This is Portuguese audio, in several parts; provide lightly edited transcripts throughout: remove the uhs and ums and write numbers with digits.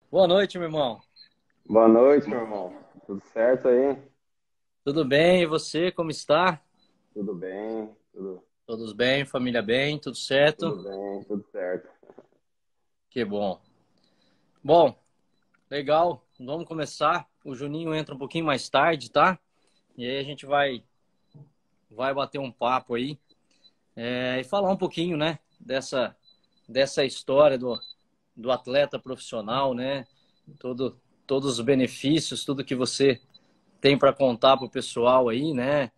Boa noite, meu irmão. Boa noite, meu irmão. Tudo certo aí? Tudo bem? E você, como está? Tudo bem? Todos bem, família bem, tudo certo? Tudo bem, tudo certo. Que bom. Bom, legal. Vamos começar. O Juninho entra um pouquinho mais tarde, tá? E aí a gente vai bater um papo aí e falar um pouquinho, né, dessa história do atleta profissional, né? Todo, todos os benefícios, tudo que você tem para contar para o pessoal aí, né?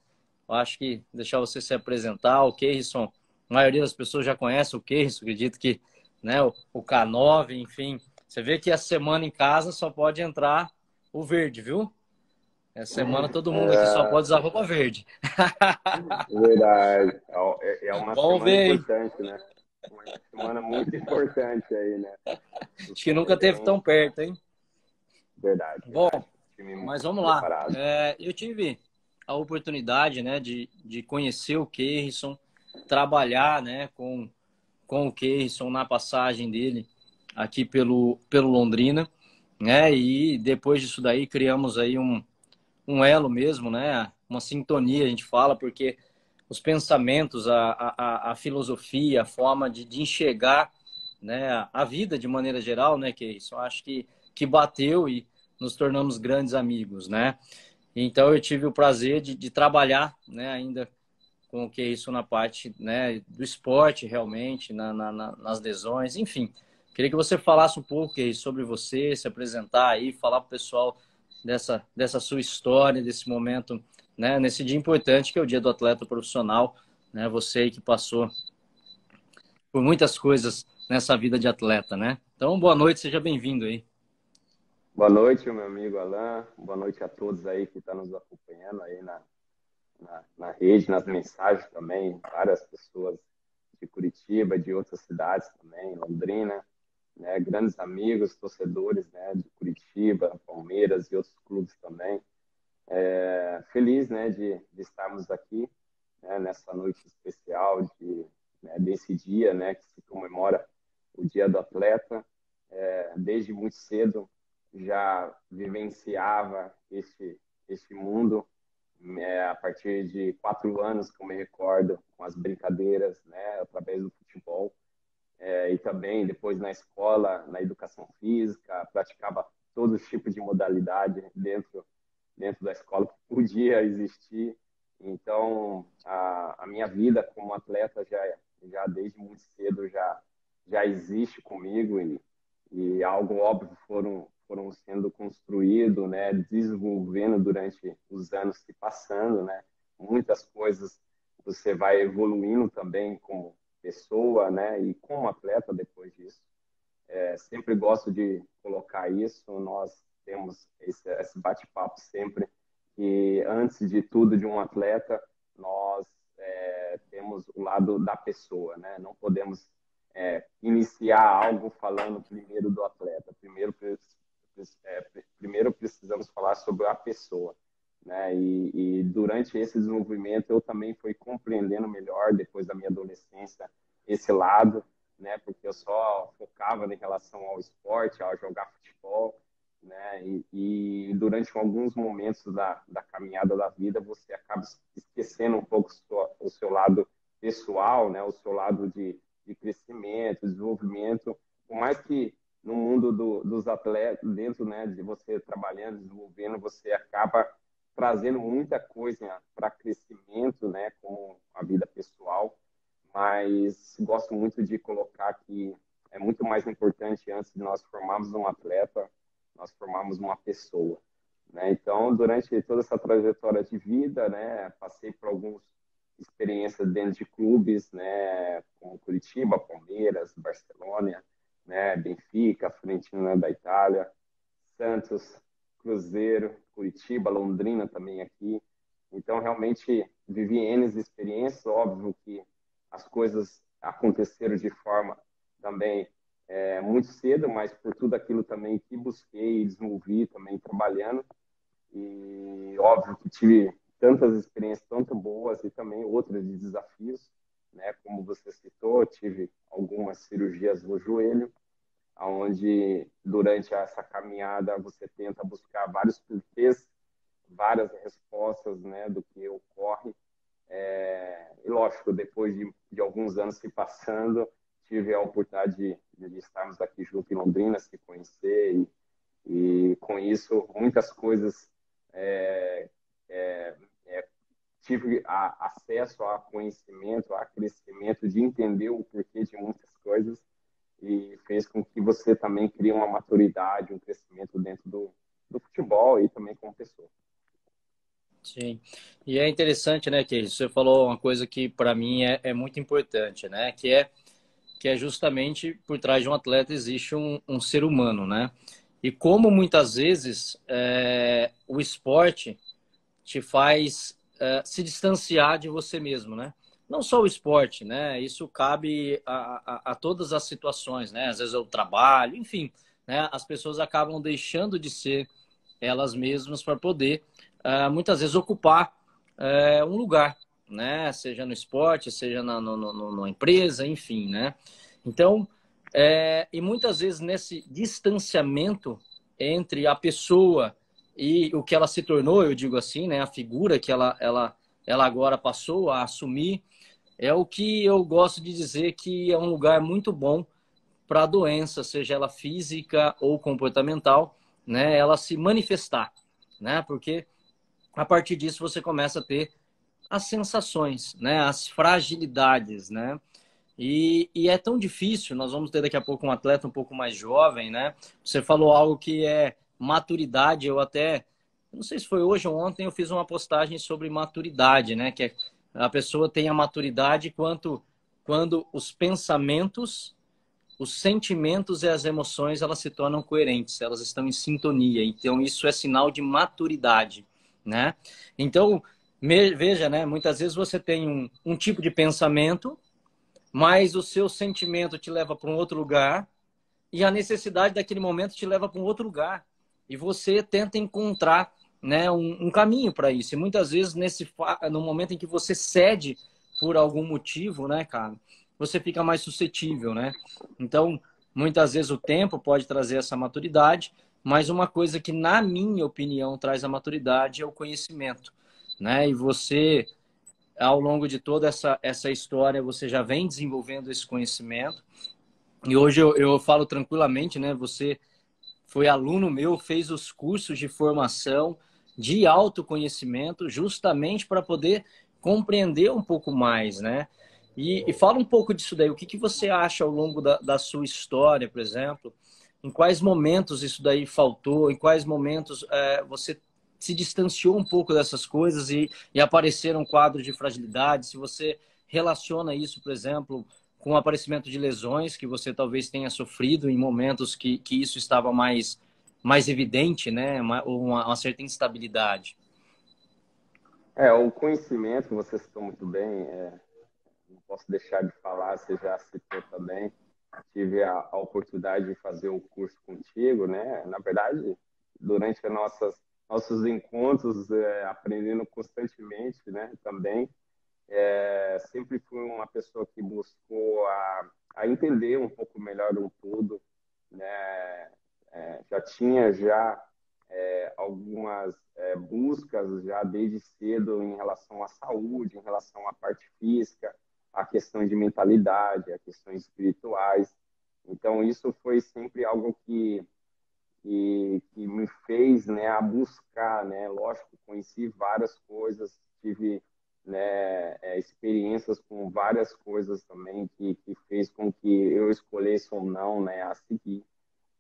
Eu acho que deixar você se apresentar, o Keirson, a maioria das pessoas já conhece o Keirson, acredito que, né, o K9, enfim. Você vê que essa semana em casa só pode entrar o verde, viu? Essa semana todo mundo aqui só pode É usar roupa verde. verdade. É uma Vamos semana ver, hein? importante, né? Uma semana muito importante aí, né? Acho que Super nunca teve bem. tão perto, hein? Verdade, Bom, verdade. Time mas muito vamos lá. preparado. Eu tive a oportunidade, né, de conhecer o Keirson, trabalhar, né, com o Keirson na passagem dele aqui pelo Londrina, né? E depois disso daí criamos aí um elo mesmo, né? Uma sintonia, a gente fala, porque os pensamentos, a filosofia, a forma de enxergar, né, a vida de maneira geral, né, Keirson, acho que bateu e nos tornamos grandes amigos, né? Então eu tive o prazer de trabalhar, né, ainda com o que é isso na parte, né, do esporte realmente, nas lesões, enfim. Queria que você falasse um pouco sobre você, se apresentar aí, falar para o pessoal dessa sua história, desse momento, né, nesse dia importante que é o dia do atleta profissional, né, você aí que passou por muitas coisas nessa vida de atleta, né? Então, boa noite, seja bem-vindo aí. Boa noite, meu amigo Alan. Boa noite a todos aí que estão nos acompanhando aí na rede, nas mensagens também. Várias pessoas de Curitiba, de outras cidades também, Londrina, né, grandes amigos, torcedores, né, de Curitiba, Palmeiras e outros clubes também. Feliz, né, de estarmos aqui, né, nessa noite especial né, desse dia, né, que se comemora o Dia do Atleta. Desde muito cedo já vivenciava este mundo, a partir de 4 anos, que eu me recordo, com as brincadeiras, né, através do futebol. E também depois na escola, na educação física, praticava todos os tipos de modalidade dentro da escola que podia existir. Então, a minha vida como atleta já desde muito cedo já existe comigo e algo óbvio foram sendo construído, né, desenvolvendo durante os anos que passando, né, muitas coisas você vai evoluindo também como pessoa, né, e como atleta depois disso. Sempre gosto de colocar isso. Nós temos esse bate-papo sempre que, antes de tudo, de um atleta, nós temos o lado da pessoa, né? Não podemos iniciar algo falando primeiro do atleta. Primeiro precisamos falar sobre a pessoa, né? E durante esse desenvolvimento eu também fui compreendendo melhor, depois da minha adolescência, esse lado, né? Porque eu só focava em relação ao esporte, ao jogar futebol, né? E durante alguns momentos da caminhada da vida, você acaba esquecendo um pouco o seu lado pessoal, né? O seu lado de crescimento, desenvolvimento, por mais que no mundo dos atletas, dentro, né, de você trabalhando, desenvolvendo, você acaba trazendo muita coisa para crescimento, né, com a vida pessoal, mas gosto muito de colocar que é muito mais importante, antes de nós formarmos um atleta, nós formarmos uma pessoa, né? Então, durante toda essa trajetória de vida, né, passei por algumas experiências dentro de clubes, né, como Curitiba, Palmeiras, Barcelona, né, Benfica, Fiorentina da Itália, Santos, Cruzeiro, Curitiba, Londrina também aqui. Então, realmente, vivi N experiências. Óbvio que as coisas aconteceram de forma também muito cedo, mas por tudo aquilo também que busquei e desenvolvi também trabalhando. E óbvio que tive tantas experiências tanto boas e também outras de desafios, né? Como você citou, tive algumas cirurgias no joelho, onde durante essa caminhada você tenta buscar vários porquês, várias respostas, né, do que ocorre. E lógico, depois de alguns anos se passando, tive a oportunidade de estarmos aqui junto em Londrina, se conhecer, e com isso muitas coisas é, é, tive acesso a conhecimento, a crescimento, de entender o porquê de muitas coisas, e fez com que você também crie uma maturidade, um crescimento dentro do futebol e também como pessoa. Sim. E é interessante, né, que você falou uma coisa que para mim é muito importante, né, que é justamente por trás de um atleta existe um ser humano, né? E como muitas vezes o esporte te faz se distanciar de você mesmo, né? Não só o esporte, né? Isso cabe a todas as situações, né? Às vezes é o trabalho, enfim, né? As pessoas acabam deixando de ser elas mesmas para poder, muitas vezes, ocupar um lugar, né? Seja no esporte, seja na empresa, enfim, né? Então, e muitas vezes nesse distanciamento entre a pessoa e o que ela se tornou, eu digo assim, né? A figura que ela agora passou a assumir, é o que eu gosto de dizer que é um lugar muito bom para a doença, seja ela física ou comportamental, né? Ela se manifestar, né? Porque a partir disso você começa a ter as sensações, né? As fragilidades, né? E é tão difícil, nós vamos ter daqui a pouco um atleta um pouco mais jovem, né? Você falou algo que é maturidade, eu até, não sei se foi hoje ou ontem, eu fiz uma postagem sobre maturidade, né? Que a pessoa tem a maturidade quando os pensamentos, os sentimentos e as emoções, elas se tornam coerentes, elas estão em sintonia. Então, isso é sinal de maturidade, né? Então, veja, né? Muitas vezes você tem um tipo de pensamento, mas o seu sentimento te leva para um outro lugar e a necessidade daquele momento te leva para um outro lugar. E você tenta encontrar, né, um caminho para isso. E muitas vezes, no momento em que você cede por algum motivo, né, cara, você fica mais suscetível, né? Então, muitas vezes o tempo pode trazer essa maturidade, mas uma coisa que, na minha opinião, traz a maturidade é o conhecimento, né? E você, ao longo de toda essa história, você já vem desenvolvendo esse conhecimento. E hoje eu falo tranquilamente, né? Você foi aluno meu, fez os cursos de formação de autoconhecimento justamente para poder compreender um pouco mais, né? E fala um pouco disso daí. O que você acha ao longo da sua história, por exemplo? Em quais momentos isso daí faltou? Em quais momentos você se distanciou um pouco dessas coisas e apareceram quadros de fragilidade? Se você relaciona isso, por exemplo, com o aparecimento de lesões que você talvez tenha sofrido em momentos que isso estava mais evidente, né? Uma certa instabilidade. O conhecimento, você citou muito bem, não posso deixar de falar, você já citou também, tive a oportunidade de fazer o curso contigo, né? Na verdade, durante nossos encontros, aprendendo constantemente, né? Também, sempre fui uma pessoa que buscou a entender um pouco melhor o todo, né? Já tinha algumas buscas já desde cedo em relação à saúde, em relação à parte física, a questões de mentalidade, a questões espirituais. Então, isso foi sempre algo que me fez, né, a buscar, né? Lógico, conheci várias coisas, tive, né, experiências com várias coisas também que fez com que eu escolhesse ou não, né, a seguir,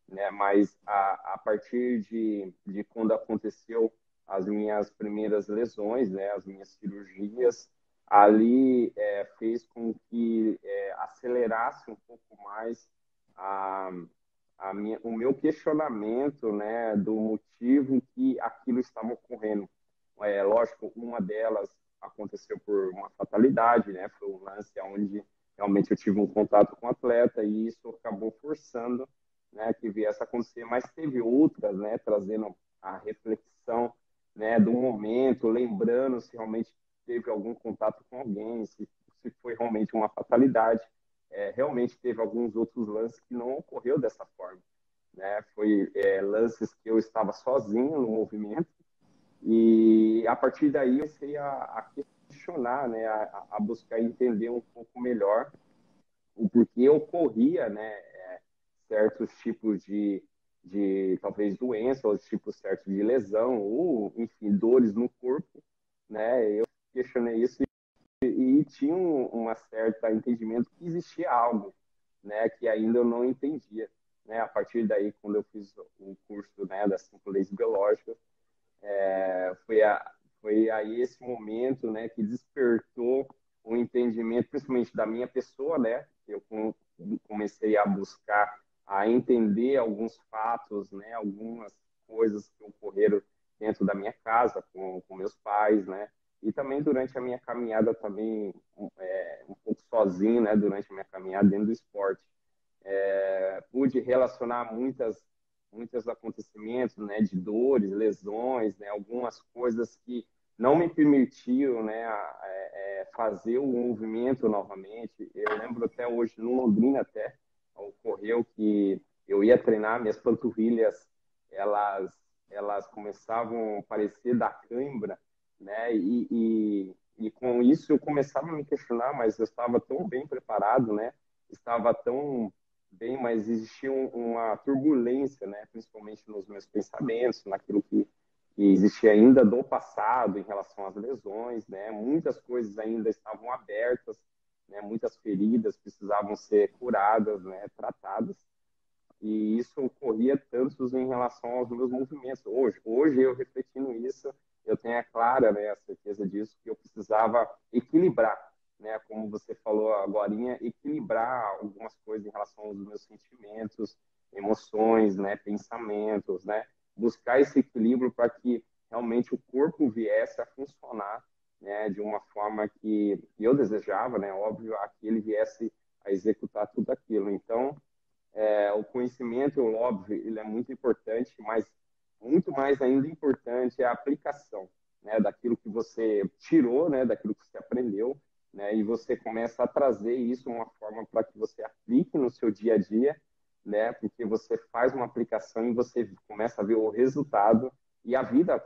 né? Mas a partir de quando aconteceu as minhas primeiras lesões, né, as minhas cirurgias, ali fez com que acelerasse um pouco mais a, o meu questionamento, né, do motivo que aquilo estava ocorrendo. Lógico, uma delas aconteceu por uma fatalidade, né, foi um lance onde realmente eu tive um contato com o atleta e isso acabou forçando, né, que viesse a acontecer, mas teve outras, né, trazendo a reflexão, né, do momento, lembrando se realmente teve algum contato com alguém, se foi realmente uma fatalidade. realmente teve alguns outros lances que não ocorreu dessa forma, né? Foi lances que eu estava sozinho no movimento e a partir daí eu comecei a questionar, né? A buscar entender um pouco melhor o porquê ocorria, né? Certos tipos de talvez doença, ou tipos certos de lesão, ou enfim, dores no corpo, né? Eu questionei isso e tinha uma certa entendimento que existia algo, né, que ainda eu não entendia, né? A partir daí, quando eu fiz o curso, né, das 5 leis biológicas, foi foi aí esse momento, né, que despertou o entendimento, principalmente da minha pessoa, né? Eu comecei a buscar a entender alguns fatos, né, algumas coisas que ocorreram dentro da minha casa com meus pais, né? E também durante a minha caminhada também um pouco sozinho, né, durante a minha caminhada dentro do esporte. Pude relacionar muitos acontecimentos, né, de dores, lesões, né, algumas coisas que não me permitiam, né, fazer o movimento novamente. Eu lembro até hoje, no Londrina até, ocorreu que eu ia treinar, minhas panturrilhas, elas, elas começavam a parecer da cãibra, né, e com isso eu começava a me questionar, mas eu estava tão bem preparado, né, estava tão bem, mas existia uma turbulência, né, principalmente nos meus pensamentos, naquilo que existia ainda do passado em relação às lesões, né, muitas coisas ainda estavam abertas, né, muitas feridas precisavam ser curadas, né, tratadas, e isso ocorria tanto em relação aos meus movimentos. Hoje eu refletindo isso, eu tenho a clara, né, a certeza disso, que eu precisava equilibrar, né, como você falou agorinha, equilibrar algumas coisas em relação aos meus sentimentos, emoções, né, pensamentos, né, buscar esse equilíbrio para que realmente o corpo viesse a funcionar, né, de uma forma que eu desejava, né, óbvio, a que ele viesse a executar tudo aquilo. Então, o conhecimento, óbvio, ele é muito importante, mas muito mais ainda importante é a aplicação, né, daquilo que você tirou, né, daquilo que você aprendeu, né, e você começa a trazer isso de uma forma para que você aplique no seu dia a dia, né, porque você faz uma aplicação e você começa a ver o resultado e a vida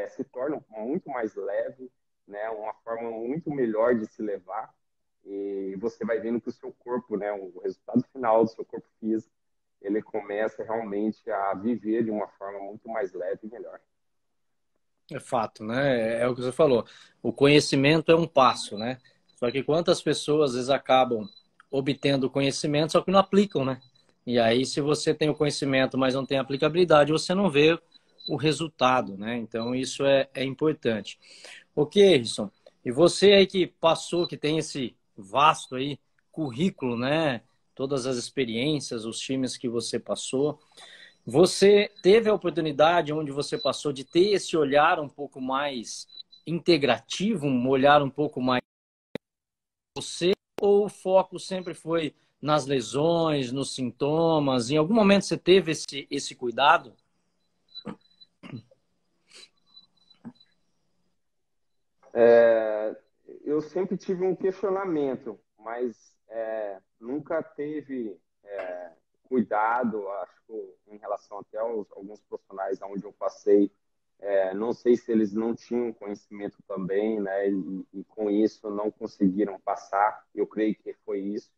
se torna muito mais leve, né, uma forma muito melhor de se levar, e você vai vendo que o seu corpo, né, o resultado final do seu corpo físico, ele começa realmente a viver de uma forma muito mais leve e melhor. É fato, né? É o que você falou. O conhecimento é um passo, né? Só que quantas pessoas às vezes acabam obtendo conhecimento, só que não aplicam, né? E aí, se você tem o conhecimento, mas não tem aplicabilidade, você não vê o resultado, né? Então, isso é importante. Ok, Erison. E você aí que passou, que tem esse vasto aí currículo, né? Todas as experiências, os times que você passou. Você teve a oportunidade, onde você passou, de ter esse olhar um pouco mais integrativo, um olhar um pouco mais você, ou o foco sempre foi nas lesões, nos sintomas? Em algum momento você teve esse cuidado? É, eu sempre tive um questionamento, mas nunca teve cuidado, acho, em relação até aos alguns profissionais onde eu passei. Não sei se eles não tinham conhecimento também, né? E com isso não conseguiram passar. Eu creio que foi isso.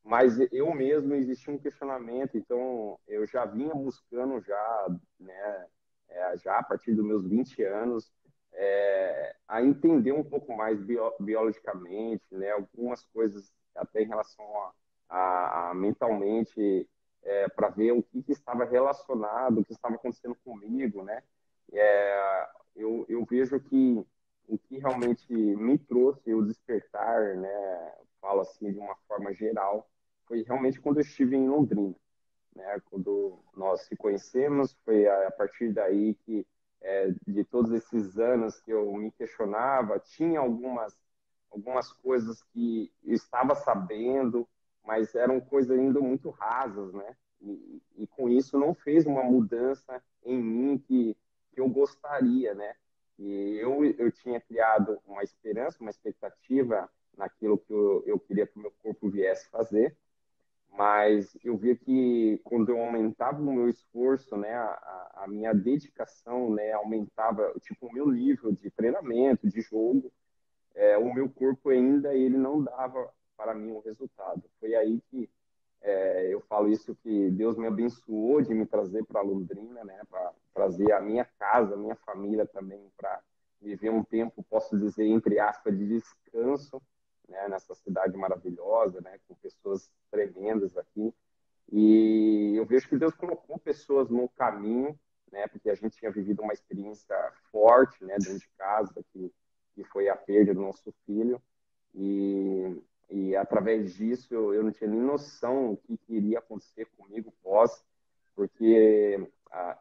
Mas eu mesmo existia um questionamento, então eu já vinha buscando já, né? Já a partir dos meus 20 anos, a entender um pouco mais biologicamente, né? Algumas coisas até em relação a mentalmente, para ver o que estava relacionado, o que estava acontecendo comigo, né? Eu vejo que o que realmente me trouxe o despertar, né? Falo assim de uma forma geral, foi realmente quando eu estive em Londrina, né? Quando nós se conhecemos, foi a partir daí que, de todos esses anos que eu me questionava, tinha algumas coisas que eu estava sabendo, mas eram coisas ainda muito rasas, né? E com isso não fez uma mudança em mim que eu gostaria, né? E eu tinha criado uma esperança, uma expectativa naquilo que eu queria que o meu corpo viesse fazer, mas eu via que quando eu aumentava o meu esforço, né, a minha dedicação, né, aumentava, tipo, o meu nível de treinamento, de jogo, o meu corpo ainda ele não dava para mim o resultado. Foi aí que eu falo isso, que Deus me abençoou de me trazer para Londrina, né, para trazer a minha casa, a minha família também, para viver um tempo, posso dizer, entre aspas, de descanso, né, nessa cidade maravilhosa, né, com pessoas tremendas aqui. E eu vejo que Deus colocou pessoas no caminho, né, porque a gente tinha vivido uma experiência forte, né, dentro de casa, que foi a perda do nosso filho. E através disso eu não tinha nem noção o que iria acontecer comigo pós, porque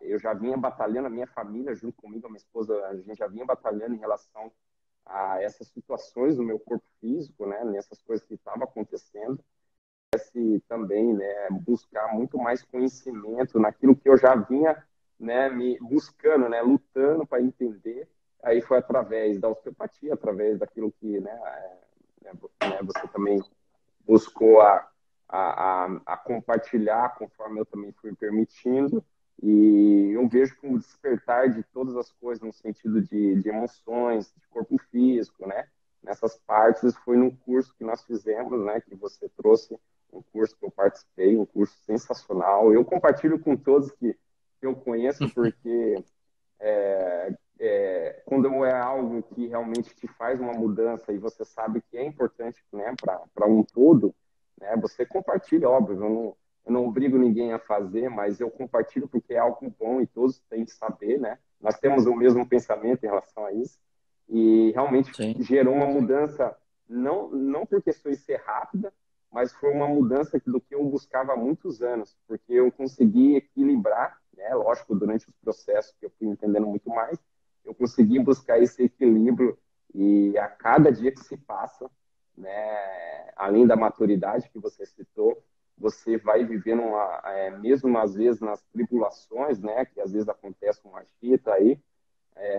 eu já vinha batalhando, a minha família junto comigo, a minha esposa, a gente já vinha batalhando em relação a essas situações do meu corpo físico, né, nessas coisas que estavam acontecendo, também, né, buscar muito mais conhecimento naquilo que eu já vinha, né, me buscando, né, lutando para entender. Aí foi através da osteopatia, através daquilo que, você também buscou a compartilhar conforme eu também fui permitindo. E eu vejo como despertar de todas as coisas no sentido de emoções, de corpo físico, né? Nessas partes foi num curso que nós fizemos, né? Que você trouxe, um curso que eu participei, um curso sensacional. Eu compartilho com todos que eu conheço, porque quando é algo que realmente te faz uma mudança e você sabe que é importante, né, para um todo, né, você compartilha, óbvio, eu não obrigo ninguém a fazer, mas eu compartilho porque é algo bom e todos têm que saber, né? Nós temos o mesmo pensamento em relação a isso e realmente Sim. gerou uma mudança, não por questões ser rápida, mas foi uma mudança do que eu buscava há muitos anos, porque eu consegui equilibrar, né, lógico, durante os processos que eu fui entendendo muito mais, eu consegui buscar esse equilíbrio e a cada dia que se passa, né, além da maturidade que você citou, você vai vivendo mesmo às vezes nas tribulações, né, que às vezes acontece uma chita aí,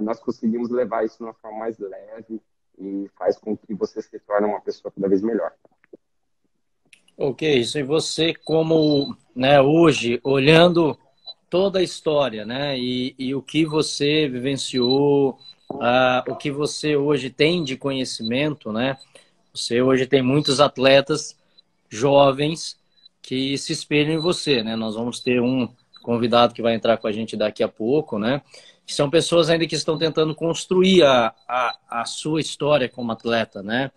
nós conseguimos levar isso de uma forma mais leve e faz com que você se torne uma pessoa cada vez melhor. Ok, isso. E você, como, né, hoje, olhando toda a história, né, e o que você vivenciou, o que você hoje tem de conhecimento, né? Você hoje tem muitos atletas jovens que se espelham em você, né? Nós vamos ter um convidado que vai entrar com a gente daqui a pouco, né? Que são pessoas ainda que estão tentando construir a sua história como atleta, né?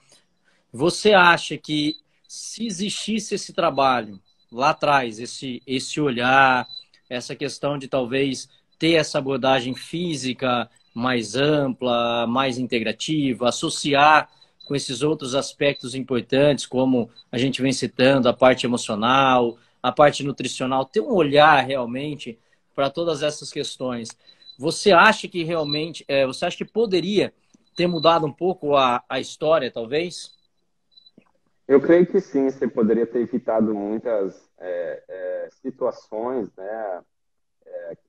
Você acha que se existisse esse trabalho lá atrás, esse olhar, essa questão de talvez ter essa abordagem física mais ampla, mais integrativa, associar com esses outros aspectos importantes, como a gente vem citando, a parte emocional, a parte nutricional, ter um olhar realmente para todas essas questões. Você acha que realmente, você acha que poderia ter mudado um pouco a história, talvez? Eu creio que sim, você poderia ter evitado muitas situações, né,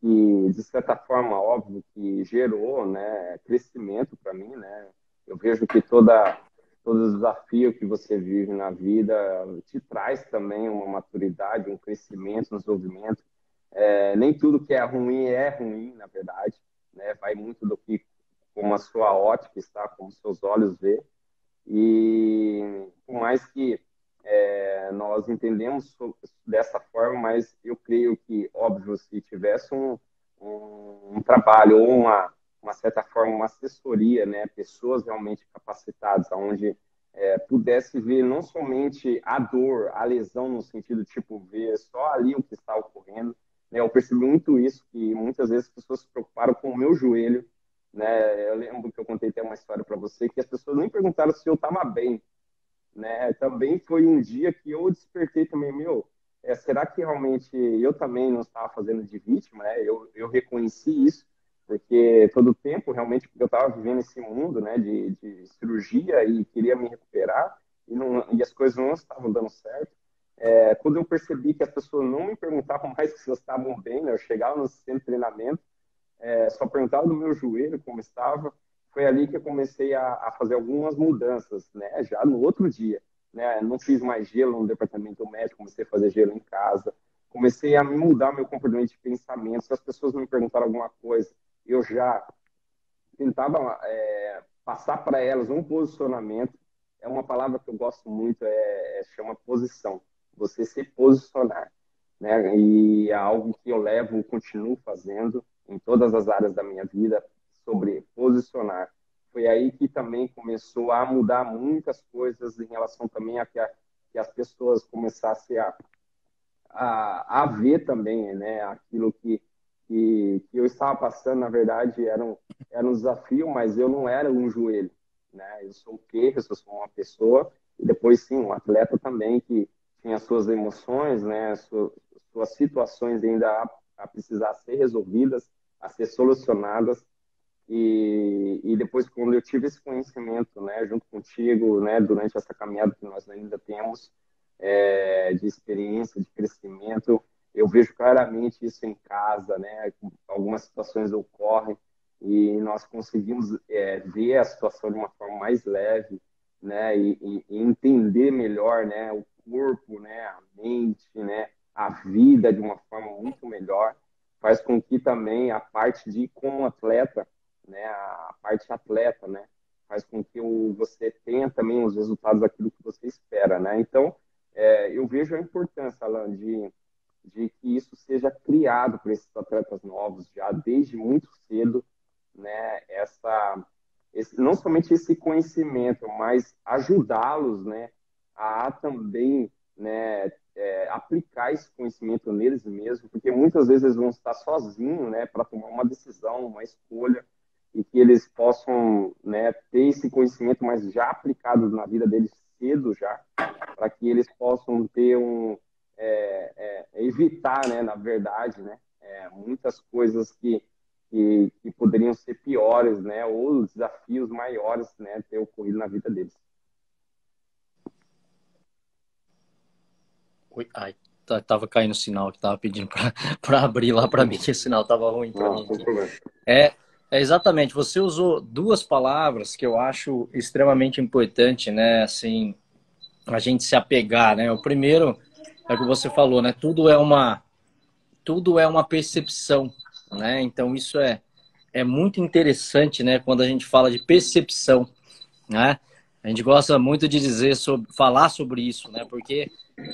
que, de certa forma, óbvio, que gerou, né, crescimento para mim, né? Eu vejo que todo desafio que você vive na vida te traz também uma maturidade, um crescimento, um desenvolvimento. Nem tudo que é ruim, na verdade, né? Vai muito do que, como a sua ótica está, como seus olhos vê. E por mais que nós entendemos dessa forma, mas eu creio que, óbvio, se tivesse um trabalho ou uma certa forma, uma assessoria, né, pessoas realmente capacitadas, onde pudesse ver não somente a dor, a lesão, no sentido, tipo, ver só ali o que está ocorrendo, né, eu percebi muito isso, que muitas vezes as pessoas se preocuparam com o meu joelho, né, eu lembro que eu contei até uma história para você, que as pessoas nem perguntaram se eu estava bem, né? Também foi um dia que eu despertei também, será que realmente eu também não estava fazendo de vítima, né? Eu reconheci isso, porque todo o tempo realmente eu estava vivendo esse mundo, né, de cirurgia e queria me recuperar e as coisas não estavam dando certo. Quando eu percebi que as pessoas não me perguntavam mais se elas estavam bem, né? Eu chegava no centro de treinamento, só perguntava do meu joelho como estava, foi ali que eu comecei a fazer algumas mudanças, né? Já no outro dia, né? Não fiz mais gelo no departamento médico, comecei a fazer gelo em casa, comecei a mudar meu comportamento de pensamento. Se as pessoas me perguntaram alguma coisa, eu já tentava passar para elas um posicionamento. É uma palavra que eu gosto muito, chama posição. Você se posicionar, né? E é algo que eu levo, continuo fazendo em todas as áreas da minha vida, sobre posicionar. Foi aí que também começou a mudar muitas coisas em relação também a que as pessoas começassem a ver também, né, aquilo que eu estava passando, na verdade, era um desafio, mas eu não era um joelho, né? Eu sou o quê? Eu sou uma pessoa, e depois, sim, um atleta também que tinha suas emoções, né, suas situações ainda a precisar ser resolvidas, a ser solucionadas, e depois, quando eu tive esse conhecimento, né, junto contigo, né, durante essa caminhada que nós ainda temos, de experiência, de crescimento, eu vejo claramente isso em casa, né, algumas situações ocorrem e nós conseguimos ver a situação de uma forma mais leve, né, e entender melhor, né, o corpo, né, a mente, né, a vida de uma forma muito melhor, faz com que também a parte de como atleta, né, a parte atleta, né, faz com que você tenha também os resultados daquilo que você espera, né? Então, eu vejo a importância, Alan, de que isso seja criado para esses atletas novos já desde muito cedo, né? Não somente esse conhecimento, mas ajudá-los, né, a também, né, aplicar esse conhecimento neles mesmos, porque muitas vezes eles vão estar sozinhos, né, para tomar uma decisão, uma escolha, e que eles possam, né, ter esse conhecimento, mas já aplicado na vida deles cedo já, para que eles possam ter evitar, né, na verdade, né, muitas coisas que poderiam ser piores, né, ou desafios maiores, né, ter ocorrido na vida deles. Oi, ai, tava caindo o sinal que tava pedindo para abrir lá para mim, que o sinal tava ruim para mim aqui. É, exatamente, você usou duas palavras que eu acho extremamente importante, né, assim, a gente se apegar, né? O primeiro é o que você falou, né? Tudo é uma percepção, né? Então isso é muito interessante, né? Quando a gente fala de percepção, né? A gente gosta muito de falar sobre isso, né? Porque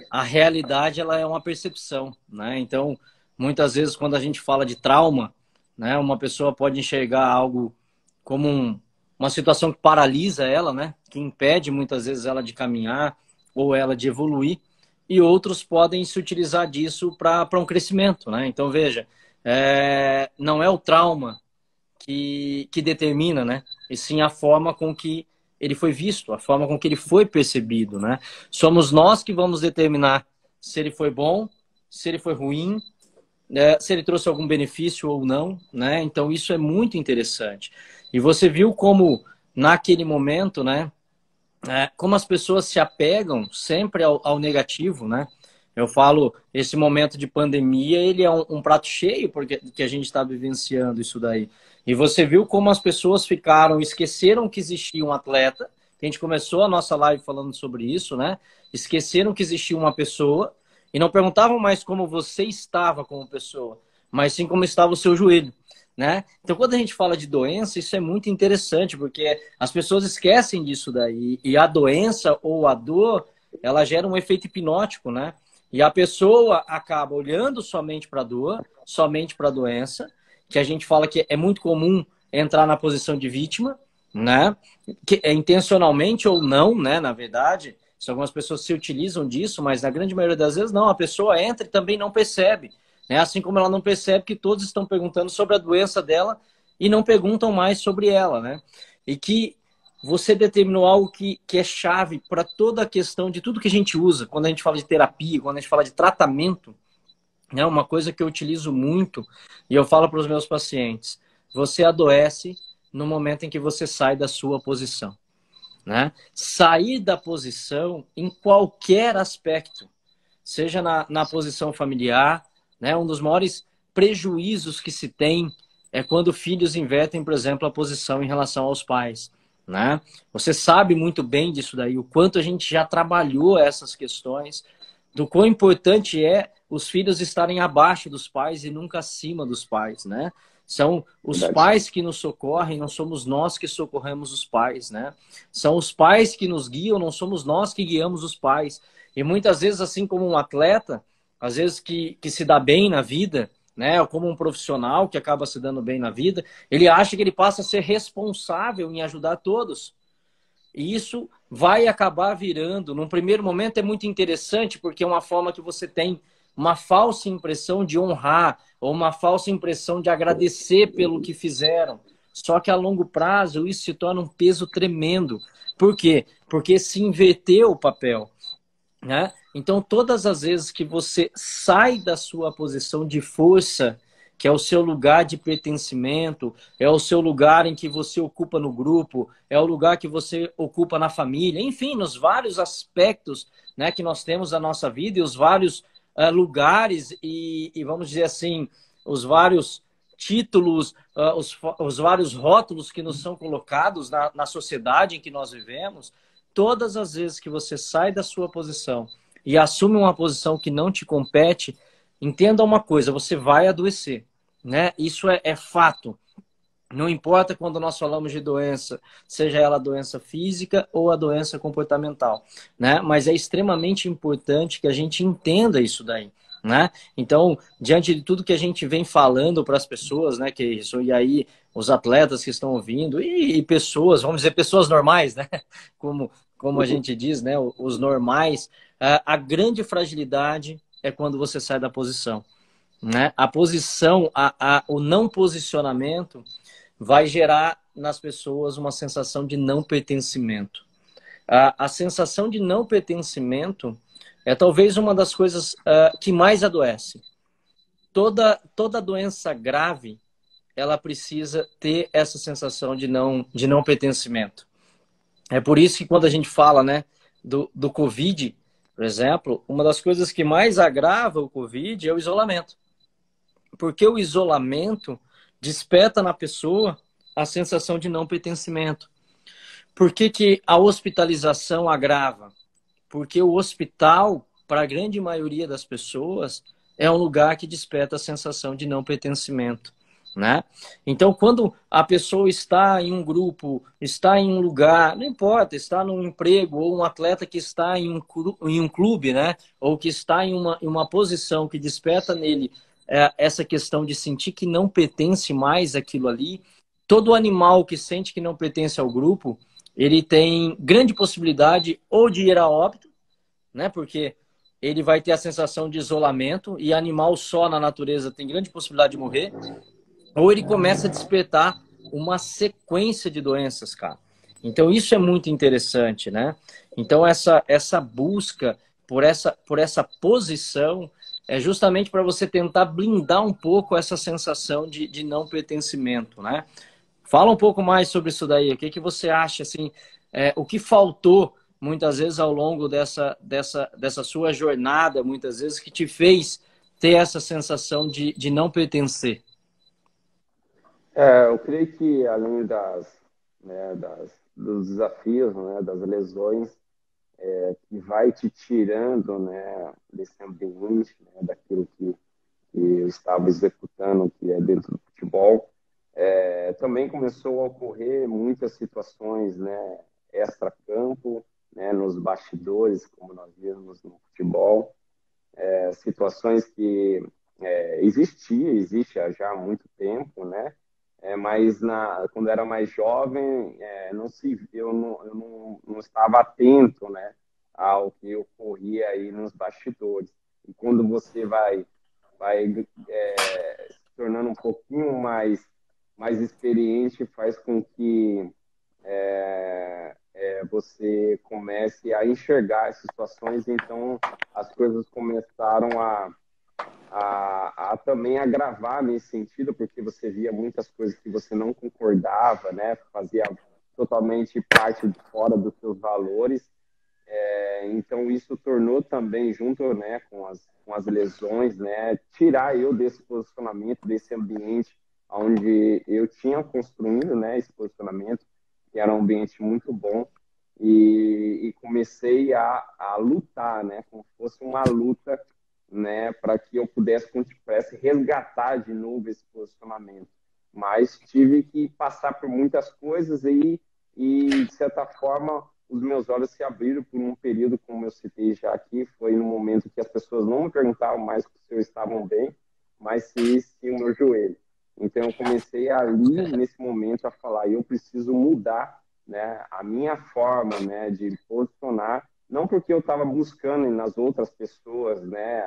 a realidade ela é uma percepção, né? Então muitas vezes quando a gente fala de trauma, né? Uma pessoa pode enxergar algo como uma situação que paralisa ela, né? Que impede muitas vezes ela de caminhar ou ela de evoluir, e outros podem se utilizar disso para um crescimento, né? Então veja, não é o trauma que determina, né? E sim a forma com que ele foi visto, a forma com que ele foi percebido, né? Somos nós que vamos determinar se ele foi bom, se ele foi ruim, se ele trouxe algum benefício ou não, né? Então isso é muito interessante. E você viu como naquele momento, né? Como as pessoas se apegam sempre ao negativo, né? Eu falo, esse momento de pandemia, ele é um prato cheio porque que a gente está vivenciando isso daí. E você viu como as pessoas esqueceram que existia um atleta. A gente começou a nossa live falando sobre isso, né? Esqueceram que existia uma pessoa e não perguntavam mais como você estava como pessoa, mas sim como estava o seu joelho, né? Então, quando a gente fala de doença, isso é muito interessante, porque as pessoas esquecem disso daí. E a doença ou a dor, ela gera um efeito hipnótico, né? E a pessoa acaba olhando somente para a dor, somente para a doença, que a gente fala que é muito comum entrar na posição de vítima, né? Que é intencionalmente ou não, né? Na verdade, se algumas pessoas se utilizam disso, mas na grande maioria das vezes não, a pessoa entra e também não percebe, né? Assim como ela não percebe que todos estão perguntando sobre a doença dela e não perguntam mais sobre ela, né? E que você determinou algo que é chave para toda a questão de tudo que a gente usa, quando a gente fala de terapia, quando a gente fala de tratamento, né? Uma coisa que eu utilizo muito e eu falo para os meus pacientes: você adoece no momento em que você sai da sua posição, né? Sair da posição em qualquer aspecto, seja na posição familiar, né? Um dos maiores prejuízos que se tem é quando filhos invertem, por exemplo, a posição em relação aos pais, né? Você sabe muito bem disso daí, o quanto a gente já trabalhou essas questões, do quão importante é os filhos estarem abaixo dos pais e nunca acima dos pais, né? São os Verdade. pais que nos socorrem, não somos nós que socorremos os pais, né? São os pais que nos guiam, não somos nós que guiamos os pais. E muitas vezes, assim como um atleta, às vezes que se dá bem na vida, né? Ou como um profissional que acaba se dando bem na vida, ele acha que ele passa a ser responsável em ajudar todos. E isso vai acabar virando, num primeiro momento é muito interessante, porque é uma forma que você tem uma falsa impressão de honrar, ou uma falsa impressão de agradecer pelo que fizeram. Só que a longo prazo isso se torna um peso tremendo. Por quê? Porque se inverteu o papel, né? Então, todas as vezes que você sai da sua posição de força, que é o seu lugar de pertencimento, é o seu lugar em que você ocupa no grupo, é o lugar que você ocupa na família, enfim, nos vários aspectos, né, que nós temos da nossa vida e os vários lugares e, vamos dizer assim, os vários títulos, os vários rótulos que nos são colocados na sociedade em que nós vivemos. Todas as vezes que você sai da sua posição e assume uma posição que não te compete, entenda uma coisa, você vai adoecer, né? Isso é fato. Não importa quando nós falamos de doença, seja ela a doença física ou a doença comportamental, né? Mas é extremamente importante que a gente entenda isso daí, né? Então, diante de tudo que a gente vem falando para as pessoas, né, que isso, e aí os atletas que estão ouvindo e pessoas, vamos dizer, pessoas normais, né? Como a gente diz, né, os normais, a grande fragilidade é quando você sai da posição, né? A posição, o não posicionamento vai gerar nas pessoas uma sensação de não pertencimento. A sensação de não pertencimento é talvez uma das coisas que mais adoece. Toda doença grave, ela precisa ter essa sensação de não pertencimento. É por isso que quando a gente fala, né, do Covid, por exemplo, uma das coisas que mais agrava o Covid é o isolamento. Porque o isolamento desperta na pessoa a sensação de não pertencimento. Por que, que a hospitalização agrava? Porque o hospital, para a grande maioria das pessoas, é um lugar que desperta a sensação de não pertencimento, né? Então, quando a pessoa está em um grupo, está em um lugar, não importa, está num emprego, ou um atleta que está em um clube, né? Ou que está em uma posição que desperta nele essa questão de sentir que não pertence mais àquilo ali, todo animal que sente que não pertence ao grupo, ele tem grande possibilidade ou de ir a óbito, né? Porque ele vai ter a sensação de isolamento e animal só na natureza tem grande possibilidade de morrer, ou ele começa a despertar uma sequência de doenças, cara. Então isso é muito interessante, né? Então essa busca por essa posição é justamente para você tentar blindar um pouco essa sensação de não pertencimento, né? Fala um pouco mais sobre isso daí. O que que você acha, assim, o que faltou muitas vezes ao longo dessa sua jornada, muitas vezes, que te fez ter essa sensação de não pertencer? Eu creio que além dos desafios, né, das lesões, que vai te tirando, né, desse ambiente, né, daquilo que eu estava executando, que é dentro do futebol, também começou a ocorrer muitas situações, né, extra-campo, né, nos bastidores, como nós vimos no futebol, situações que existe já há muito tempo, né? Mas quando era mais jovem, eu não estava atento, né, ao que ocorria aí nos bastidores. E quando você vai se tornando um pouquinho mais experiente, faz com que você comece a enxergar as situações, então as coisas começaram a também agravar nesse sentido, porque você via muitas coisas que você não concordava, né? Fazia totalmente parte de fora dos seus valores. Então isso tornou também, junto, né, com as lesões, né, tirar eu desse posicionamento, desse ambiente onde eu tinha construído, né, esse posicionamento, que era um ambiente muito bom, e comecei a lutar, né, como se fosse uma luta, né, para que eu pudesse resgatar de novo esse posicionamento. Mas tive que passar por muitas coisas de certa forma, os meus olhos se abriram por um período, como eu citei já aqui, foi no momento que as pessoas não me perguntavam mais se eu estavam bem, mas se o meu joelho. Então, eu comecei ali, nesse momento, a falar, eu preciso mudar, né, a minha forma, né, de posicionar, não porque eu estava buscando nas outras pessoas, né,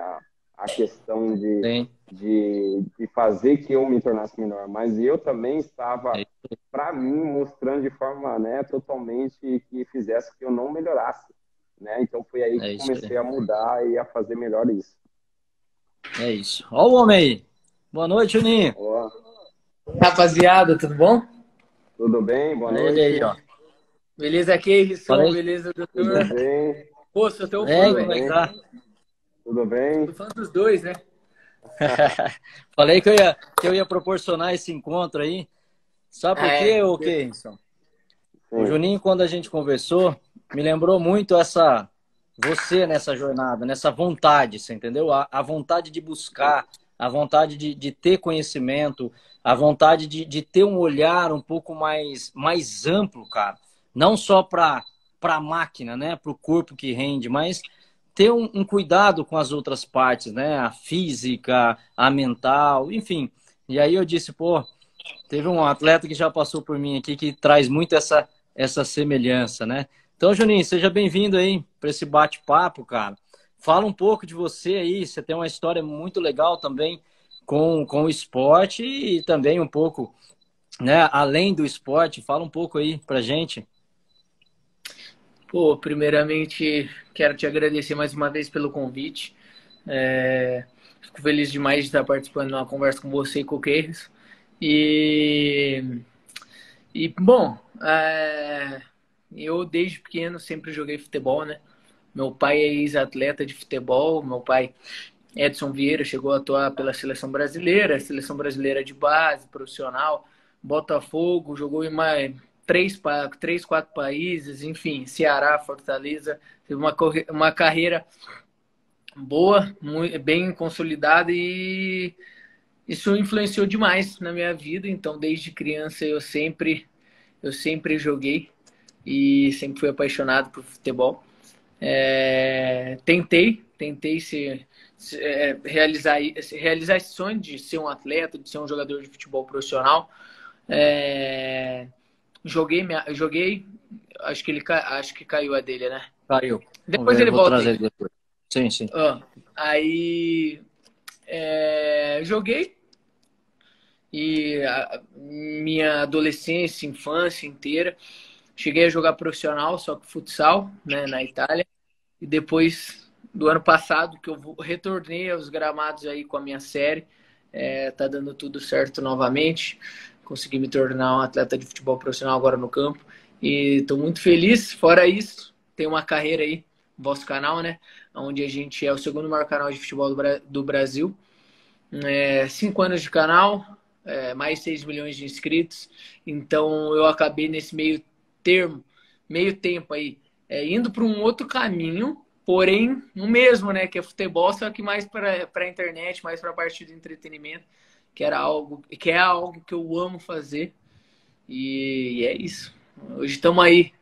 a questão Sim. de fazer que eu me tornasse melhor, mas eu também estava, É, para mim, mostrando de forma, né, totalmente que fizesse que eu não melhorasse, né? Então foi aí que é isso aí. comecei a mudar e a fazer melhor isso. É isso. Ó o homem aí. Boa noite, Juninho. Ó, Rapaziada, tudo bom? tudo bem? Boa Olha ele noite. aí, ó. Beleza, Keirson? Falei. Beleza, Tudo doutor? bem? Pô, sou teu fã, Bem, Tudo como é velho. que bem? tá? Tudo Sou bem? fã dos dois, né? Falei que eu ia proporcionar esse encontro aí. Sabe por quê, ô Kenson? O Sim. Juninho, quando a gente conversou, me lembrou muito você nessa jornada, nessa vontade, você entendeu? A vontade de buscar, a vontade de ter conhecimento, a vontade de ter um olhar um pouco mais amplo, cara. Não só para a máquina, né? Para o corpo que rende, mas ter um cuidado com as outras partes, né? A física, a mental, enfim. E aí eu disse, pô, teve um atleta que já passou por mim aqui que traz muito essa semelhança, né? Então, Juninho, seja bem-vindo aí para esse bate-papo, cara. Fala um pouco de você aí. Você tem uma história muito legal também com o esporte e também um pouco, né, além do esporte. Fala um pouco aí pra gente. Pô, primeiramente, quero te agradecer mais uma vez pelo convite. Fico feliz demais de estar participando de uma conversa com você e com o Keirson. E, bom, eu desde pequeno sempre joguei futebol, né? Meu pai é ex-atleta de futebol, meu pai Edson Vieira chegou a atuar pela seleção brasileira de base, profissional, Botafogo, jogou em mais três, quatro países, enfim, Ceará, Fortaleza, teve uma carreira boa, muito, bem consolidada e isso influenciou demais na minha vida. Então, desde criança eu sempre joguei e sempre fui apaixonado por futebol. Tentei realizar esse sonho de ser um atleta, de ser um jogador de futebol profissional. É, joguei, acho que caiu a dele, né? Caiu. Vamos Depois ver, eu ele vou volta aí. trazer ele depois. Sim, sim. Aí joguei e a minha adolescência, infância inteira, cheguei a jogar profissional, só que futsal, né, na Itália. E depois do ano passado, que eu retornei aos gramados aí com a minha série, tá dando tudo certo novamente. Consegui me tornar um atleta de futebol profissional agora no campo. E estou muito feliz. Fora isso, tem uma carreira aí, vosso canal, né? Onde a gente é o segundo maior canal de futebol do Brasil. 5 anos de canal, mais 6 milhões de inscritos. Então eu acabei nesse meio tempo aí, indo para um outro caminho, porém o mesmo, né? Que é futebol, só que mais para a internet, mais para a parte do entretenimento, que é algo que eu amo fazer. E é isso. Hoje estamos aí.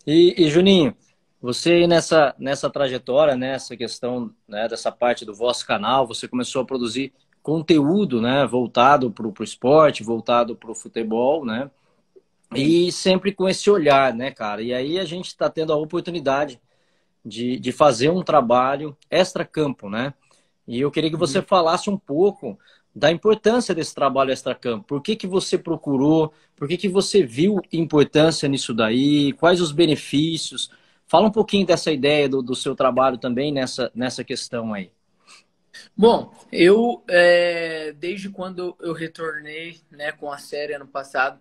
E Juninho, você aí nessa trajetória, nessa questão, né, dessa parte do vosso canal, você começou a produzir conteúdo, né, voltado para o esporte, voltado para o futebol, né? Sim. E sempre com esse olhar, né, cara? E aí a gente está tendo a oportunidade de fazer um trabalho extra-campo, né? E eu queria que você Uhum. falasse um pouco da importância desse trabalho extra-campo. Por que que você procurou? Por que que você viu importância nisso daí? Quais os benefícios? Fala um pouquinho dessa ideia do seu trabalho também nessa questão aí. Bom, desde quando eu retornei, né, com a série ano passado,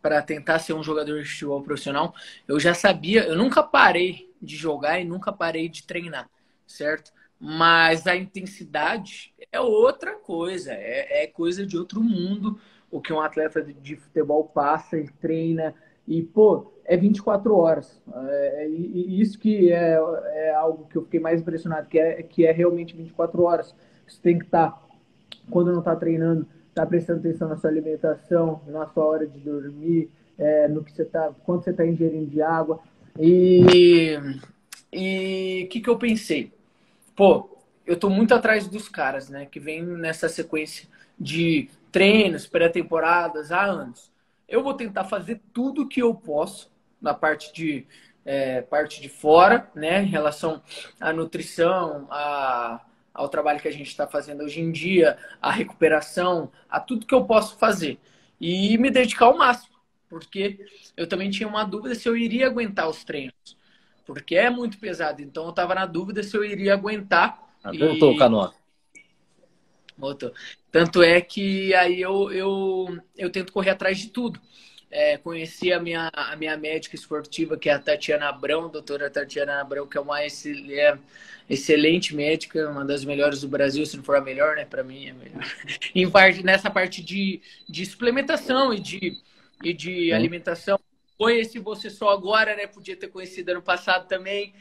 para tentar ser um jogador de futebol profissional, eu já sabia, eu nunca parei de jogar e nunca parei de treinar, certo? mas a intensidade é outra coisa, é coisa de outro mundo o que um atleta de futebol passa e treina. E, pô, é 24 horas. E isso que é algo que eu fiquei mais impressionado, que é realmente 24 horas. Você tem que estar, quando não está treinando, tá prestando atenção na sua alimentação, na sua hora de dormir, no que você tá, quanto você está ingerindo de água. E o que eu pensei? Pô, eu tô muito atrás dos caras, né? Que vem nessa sequência de treinos, pré-temporadas há anos. Eu vou tentar fazer tudo que eu posso na parte de fora, né? Em relação à nutrição, ao trabalho que a gente está fazendo hoje em dia, à recuperação, a tudo que eu posso fazer. E me dedicar ao máximo. Porque eu também tinha uma dúvida se eu iria aguentar os treinos. Porque é muito pesado. Então eu estava na dúvida se eu iria aguentar. Voltou, Canó. Voltou. Tanto é que aí eu tento correr atrás de tudo. Conheci a minha médica esportiva, que é a Tatiana Abrão, doutora Tatiana Abrão, que é uma excelente médica, uma das melhores do Brasil, se não for a melhor, né? Para mim é melhor. Nessa parte de suplementação e de alimentação. Conheci você só agora, né? Podia ter conhecido ano passado também.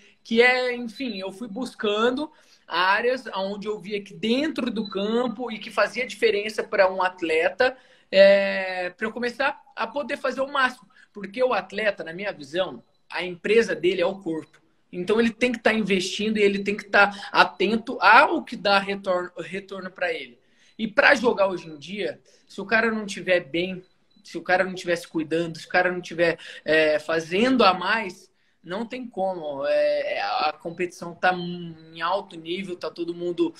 Enfim, eu fui buscando áreas onde eu via que dentro do campo e que fazia diferença para um atleta, para eu começar a poder fazer o máximo. Porque o atleta, na minha visão, a empresa dele é o corpo. Então ele tem que estar investindo e ele tem que estar atento ao que dá retorno para ele. E para jogar hoje em dia, se o cara não estiver bem, se o cara não estiver se cuidando, se o cara não estiver fazendo a mais, não tem como. A competição está em alto nível, tá todo mundo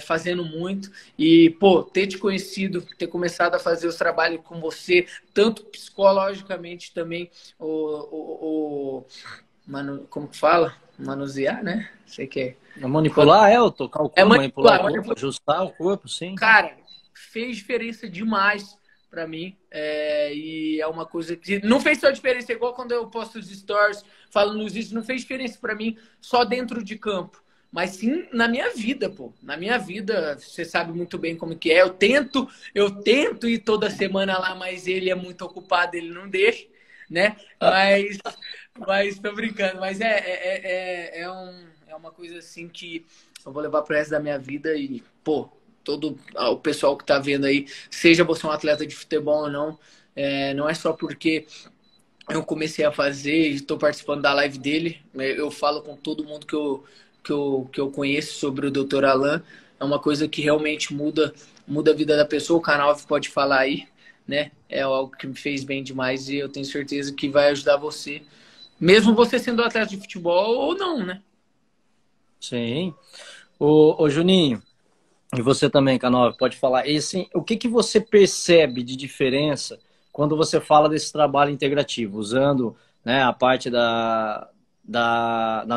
fazendo muito. E, pô, ter te conhecido, ter começado a fazer os trabalhos com você, tanto psicologicamente também, como que fala? Manusear, né? Sei que é. Manipular, tocar o corpo, manipular o corpo, ajustar o corpo, sim. Cara, fez diferença demais para mim, e é uma coisa que não fez só diferença, igual quando eu posto os stories falando nos vídeos, não fez diferença para mim só dentro de campo, mas sim na minha vida, pô. Na minha vida, você sabe muito bem como que é. Eu tento ir toda semana lá, mas ele é muito ocupado, ele não deixa, né? Mas tô brincando, mas é uma coisa assim que eu vou levar pro resto da minha vida e, pô, todo o pessoal que está vendo aí, seja você um atleta de futebol ou não, não é só porque eu comecei a fazer e estou participando da live dele, eu falo com todo mundo que eu conheço sobre o Dr. Alan, é uma coisa que realmente muda a vida da pessoa, o canal pode falar aí, né? É algo que me fez bem demais e eu tenho certeza que vai ajudar você, mesmo você sendo atleta de futebol ou não, né? Sim. Ô Juninho, e você também, Canova, pode falar. E, assim, o que você percebe de diferença quando você fala desse trabalho integrativo, usando, né, a parte da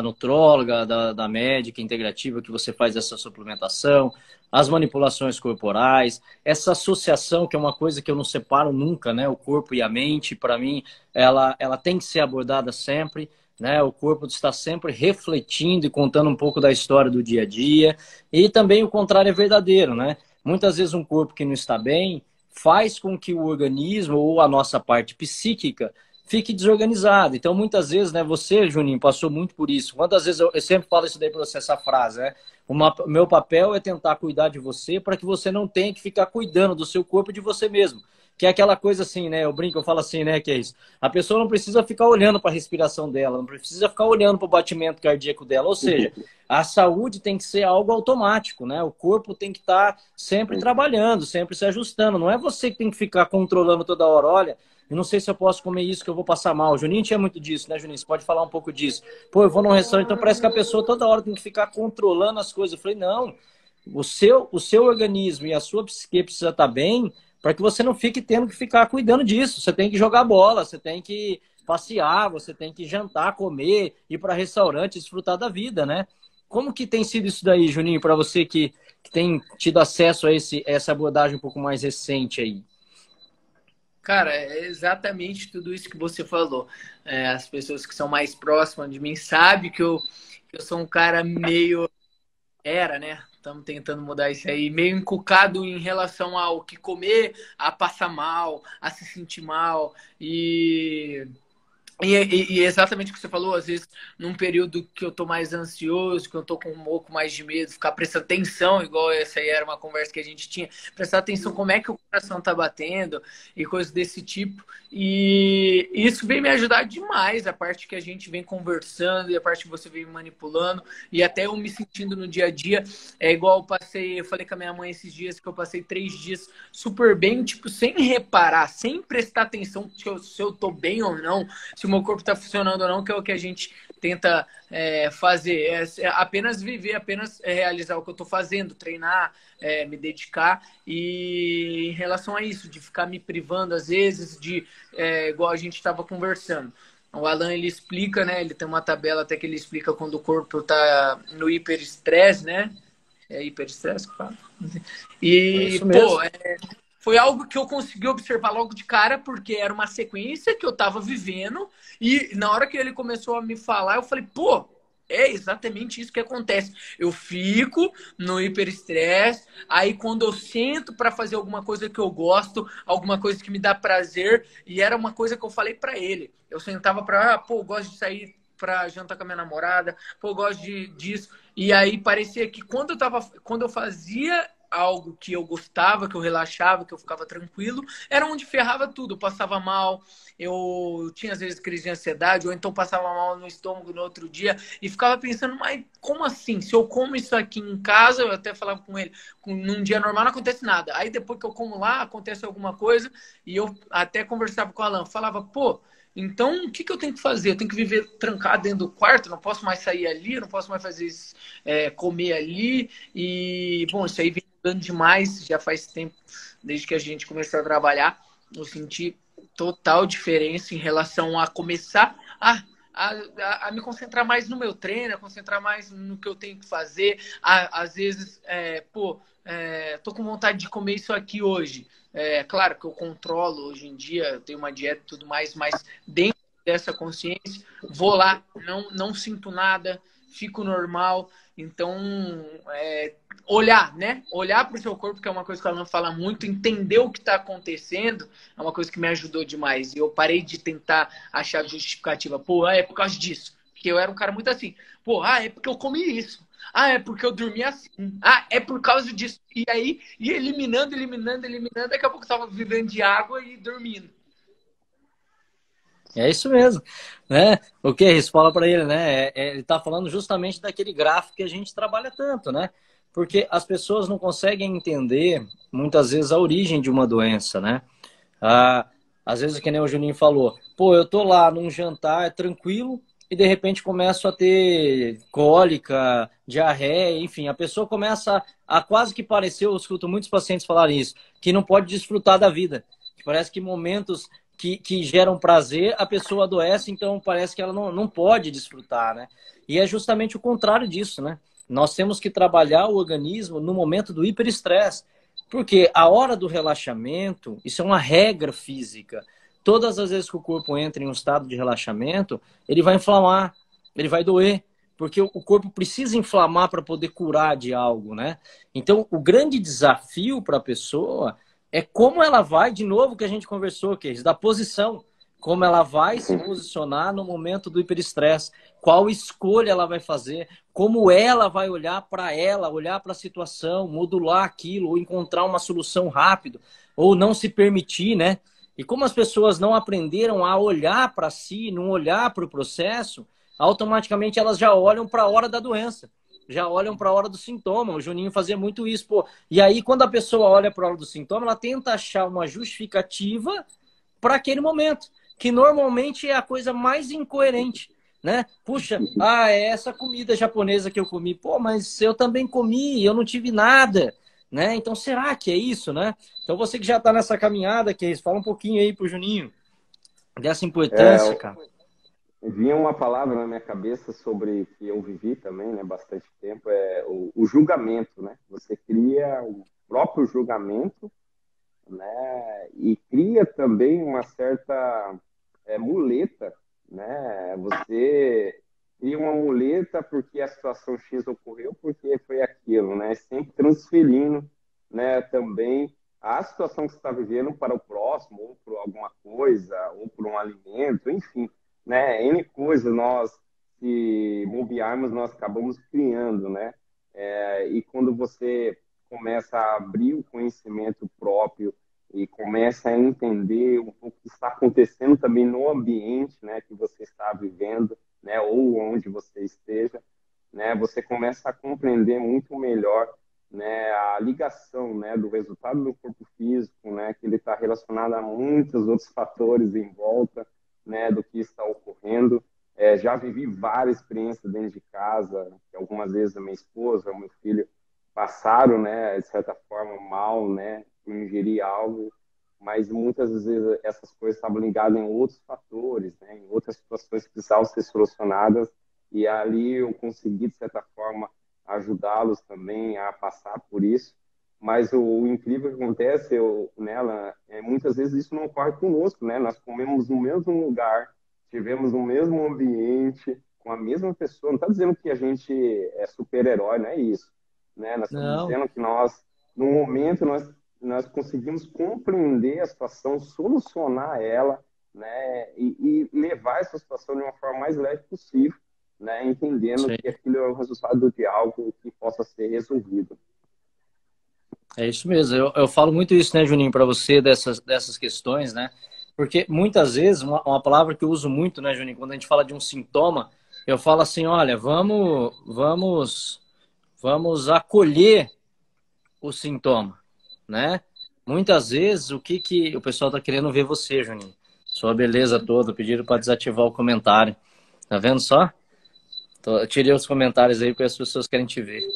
nutróloga, da médica integrativa, que você faz essa suplementação, as manipulações corporais, essa associação, que é uma coisa que eu não separo nunca, né? O corpo e a mente, para mim, ela tem que ser abordada sempre. Né, o corpo está sempre refletindo e contando um pouco da história do dia a dia. E também o contrário é verdadeiro, né? Muitas vezes um corpo que não está bem faz com que o organismo ou a nossa parte psíquica fique desorganizado. Então, muitas vezes, né, você, Juninho, passou muito por isso. Quantas vezes eu sempre falo isso daí para você, essa frase, né? O meu papel é tentar cuidar de você para que você não tenha que ficar cuidando do seu corpo e de você mesmo. Que é aquela coisa assim, né? Eu brinco, eu falo assim, né? Que é isso. A pessoa não precisa ficar olhando para a respiração dela, não precisa ficar olhando para o batimento cardíaco dela. Ou seja, a saúde tem que ser algo automático, né? O corpo tem que estar sempre trabalhando, sempre se ajustando. Não é você que tem que ficar controlando toda hora. Olha, eu não sei se eu posso comer isso que eu vou passar mal. O Juninho tinha muito disso, né, Juninho? Você pode falar um pouco disso. Pô, eu vou num restaurante, então parece que a pessoa toda hora tem que ficar controlando as coisas. Eu falei, não. O seu organismo e a sua psique precisa estar bem para que você não fique tendo que ficar cuidando disso. Você tem que jogar bola, você tem que passear, você tem que jantar, comer, ir para restaurante, desfrutar da vida, né? Como que tem sido isso daí, Juninho, para você que tem tido acesso a essa abordagem um pouco mais recente aí? Cara, é exatamente tudo isso que você falou. As pessoas que são mais próximas de mim sabem que eu sou um cara meio Era, né? Estamos tentando mudar isso aí. Meio encucado em relação ao que comer, a passar mal, a se sentir mal. E exatamente o que você falou, às vezes, num período que eu tô mais ansioso, que eu tô com um pouco mais de medo, ficar prestando atenção, igual essa aí era uma conversa que a gente tinha, prestar atenção como é que o coração tá batendo e coisas desse tipo. E isso vem me ajudar demais, a parte que a gente vem conversando e a parte que você vem manipulando, e até eu me sentindo no dia a dia. É igual eu falei com a minha mãe esses dias que eu passei 3 dias super bem, tipo, sem reparar, sem prestar atenção se eu tô bem ou não, se o meu corpo está funcionando ou não, que é o que a gente tenta fazer. É apenas viver, apenas realizar o que eu estou fazendo, treinar, me dedicar. E em relação a isso, de ficar me privando às vezes, igual a gente estava conversando. O Alan, ele explica, né? Ele tem uma tabela até que ele explica quando o corpo está no hiperestresse, né? É hiperestresse que fala? É E, isso pô, mesmo. foi algo que eu consegui observar logo de cara, porque era uma sequência que eu tava vivendo, e na hora que ele começou a me falar, eu falei, pô, é exatamente isso que acontece. Eu fico no hiperestresse, aí quando eu sento para fazer alguma coisa que eu gosto, alguma coisa que me dá prazer, e era uma coisa que eu falei para ele. Eu sentava para, pô, eu gosto de sair para jantar com a minha namorada, pô, eu gosto disso. E aí parecia que quando eu fazia algo que eu gostava, que eu relaxava, que eu ficava tranquilo, era onde ferrava tudo. Eu passava mal, eu tinha às vezes crise de ansiedade, ou então passava mal no estômago no outro dia, e ficava pensando, mas como assim? Se eu como isso aqui em casa, eu até falava com ele, num dia normal não acontece nada. Aí depois que eu como lá, acontece alguma coisa, e eu até conversava com o Alan, falava, pô, então, o que eu tenho que fazer? Eu tenho que viver trancado dentro do quarto, não posso mais sair ali, não posso mais fazer isso, comer ali. E, bom, isso aí vem mudando demais, já faz tempo, desde que a gente começou a trabalhar. Eu senti total diferença em relação a começar a me concentrar mais no meu treino, a concentrar mais no que eu tenho que fazer. Às vezes, tô com vontade de comer isso aqui hoje. Claro que eu controlo hoje em dia, eu tenho uma dieta e tudo mais, mas dentro dessa consciência, vou lá, não sinto nada, fico normal. Então, olhar, né? Olhar para o seu corpo, que é uma coisa que ela não fala muito, entender o que está acontecendo, é uma coisa que me ajudou demais. E eu parei de tentar achar justificativa. Pô, é por causa disso. Porque eu era um cara muito assim. Pô, é porque eu comi isso. É porque eu dormi assim. É por causa disso. E aí, ia eliminando. Daqui a pouco eu tava vivendo de água e dormindo. É isso mesmo, né? O que isso fala para ele, né? Ele está falando justamente daquele gráfico que a gente trabalha tanto, né? Porque as pessoas não conseguem entender muitas vezes a origem de uma doença, né? Ah, às vezes, que nem o Juninho falou, pô, eu tô lá num jantar tranquilo e de repente começo a ter cólica, diarreia, enfim, a pessoa começa a quase que parecer, eu escuto muitos pacientes falarem isso, que não pode desfrutar da vida. Que parece que momentos que geram prazer, a pessoa adoece, então parece que ela não pode desfrutar, né? E é justamente o contrário disso, né? Nós temos que trabalhar o organismo no momento do hiperestresse. Porque a hora do relaxamento, isso é uma regra física. Todas as vezes que o corpo entra em um estado de relaxamento, ele vai inflamar, ele vai doer, porque o corpo precisa inflamar para poder curar de algo, né? Então, o grande desafio para a pessoa é como ela vai, de novo que a gente conversou, que é da posição, como ela vai se posicionar no momento do hiperestresse, qual escolha ela vai fazer, como ela vai olhar para ela, olhar para a situação, modular aquilo, ou encontrar uma solução rápido, ou não se permitir, né? E como as pessoas não aprenderam a olhar para si, não olhar para o processo, automaticamente elas já olham para a hora da doença, já olham para a hora do sintoma. O Juninho fazia muito isso, pô. E aí, quando a pessoa olha para a hora do sintoma, ela tenta achar uma justificativa para aquele momento, que normalmente é a coisa mais incoerente, né? Puxa, é essa comida japonesa que eu comi. Pô, mas eu também comi, eu não tive nada, né? Então, será que é isso, né? Então, você que já está nessa caminhada, que é isso, fala um pouquinho aí pro Juninho dessa importância, cara. Vinha uma palavra na minha cabeça sobre que eu vivi também, né, bastante tempo, o julgamento, né? Você cria o próprio julgamento, né? E cria também uma certa muleta, né? Você e uma muleta porque a situação X ocorreu, porque foi aquilo, né? Sempre transferindo, né, também a situação que você está vivendo para o próximo, ou por alguma coisa, ou por um alimento, enfim, né? N coisas nós, se bobearmos, nós acabamos criando, né? E quando você começa a abrir o conhecimento próprio e começa a entender um pouco o que está acontecendo também no ambiente, né, que você está vivendo, né, ou onde você esteja, né, você começa a compreender muito melhor, né, a ligação, né, do resultado do corpo físico, né, que ele está relacionado a muitos outros fatores em volta, né, do que está ocorrendo. Já vivi várias experiências dentro de casa, que algumas vezes a minha esposa, o meu filho passaram, né, de certa forma mal, né, por ingerir algo, mas muitas vezes essas coisas estavam ligadas em outros fatores, né, em outras situações que precisavam ser solucionadas, e ali eu consegui, de certa forma, ajudá-los também a passar por isso. Mas o incrível que acontece nela muitas vezes isso não ocorre conosco, né? Nós comemos no mesmo lugar, tivemos no mesmo ambiente, com a mesma pessoa. Não está dizendo que a gente é super-herói, não é isso, né? Nós estamos Não, dizendo que nós, no momento, nós conseguimos compreender a situação, solucionar ela, né? E levar essa situação de uma forma mais leve possível, né? Entendendo sim. que aquilo é o resultado de algo que possa ser resolvido. É isso mesmo. Eu falo muito isso, né, Juninho, para você, dessas questões, né? Porque muitas vezes, uma palavra que eu uso muito, né, Juninho, quando a gente fala de um sintoma, eu falo assim, olha, vamos acolher o sintoma, né? Muitas vezes, o que que o pessoal tá querendo ver você, Juninho? Sua beleza toda, pediram para desativar o comentário. Tá vendo só? Eu tirei os comentários aí porque as pessoas querem te ver.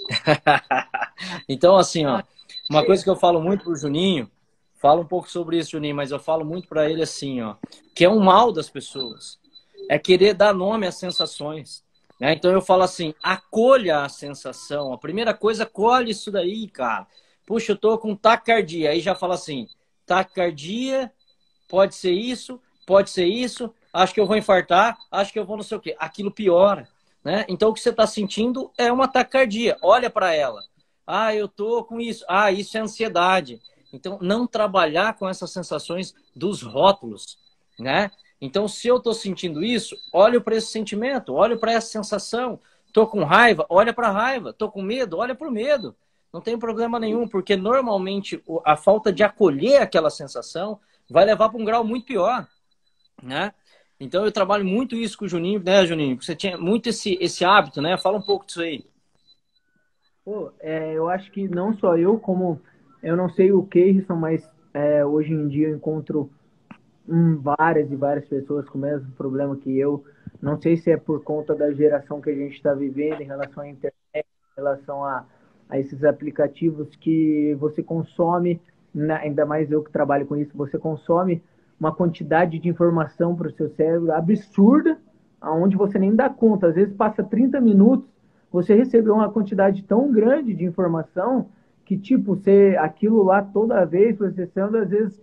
Então, assim, ó, uma coisa que eu falo muito pro Juninho, falo um pouco sobre isso, Juninho, mas eu falo muito para ele assim, ó, que é um mal das pessoas, é querer dar nome às sensações, né? Então eu falo assim, acolha a sensação. A primeira coisa, colhe isso daí, cara. Puxa, eu tô com taquicardia. Aí já fala assim, taquicardia, pode ser isso, acho que eu vou infartar, acho que eu vou não sei o quê. Aquilo piora, né? Então o que você está sentindo é uma taquicardia. Olha para ela. Ah, eu tô com isso. Ah, isso é ansiedade. Então, não trabalhar com essas sensações dos rótulos, né? Então, se eu estou sentindo isso, olho para esse sentimento, olho para essa sensação. Estou com raiva, olha para a raiva. Estou com medo, olha para o medo. Não tem problema nenhum, porque normalmente a falta de acolher aquela sensação vai levar para um grau muito pior, né? Então, eu trabalho muito isso com o Juninho, né, Juninho? Você tinha muito esse hábito, né? Fala um pouco disso aí. Pô, eu acho que não só eu, como eu não sei o Keirson, mas hoje em dia eu encontro várias e várias pessoas com o mesmo problema que eu. Não sei se é por conta da geração que a gente está vivendo em relação à internet, em relação a esses aplicativos que você consome, ainda mais eu que trabalho com isso, você consome uma quantidade de informação para o seu cérebro absurda, aonde você nem dá conta. Às vezes passa 30 minutos, você recebeu uma quantidade tão grande de informação que, tipo, você, aquilo lá toda vez processando, às vezes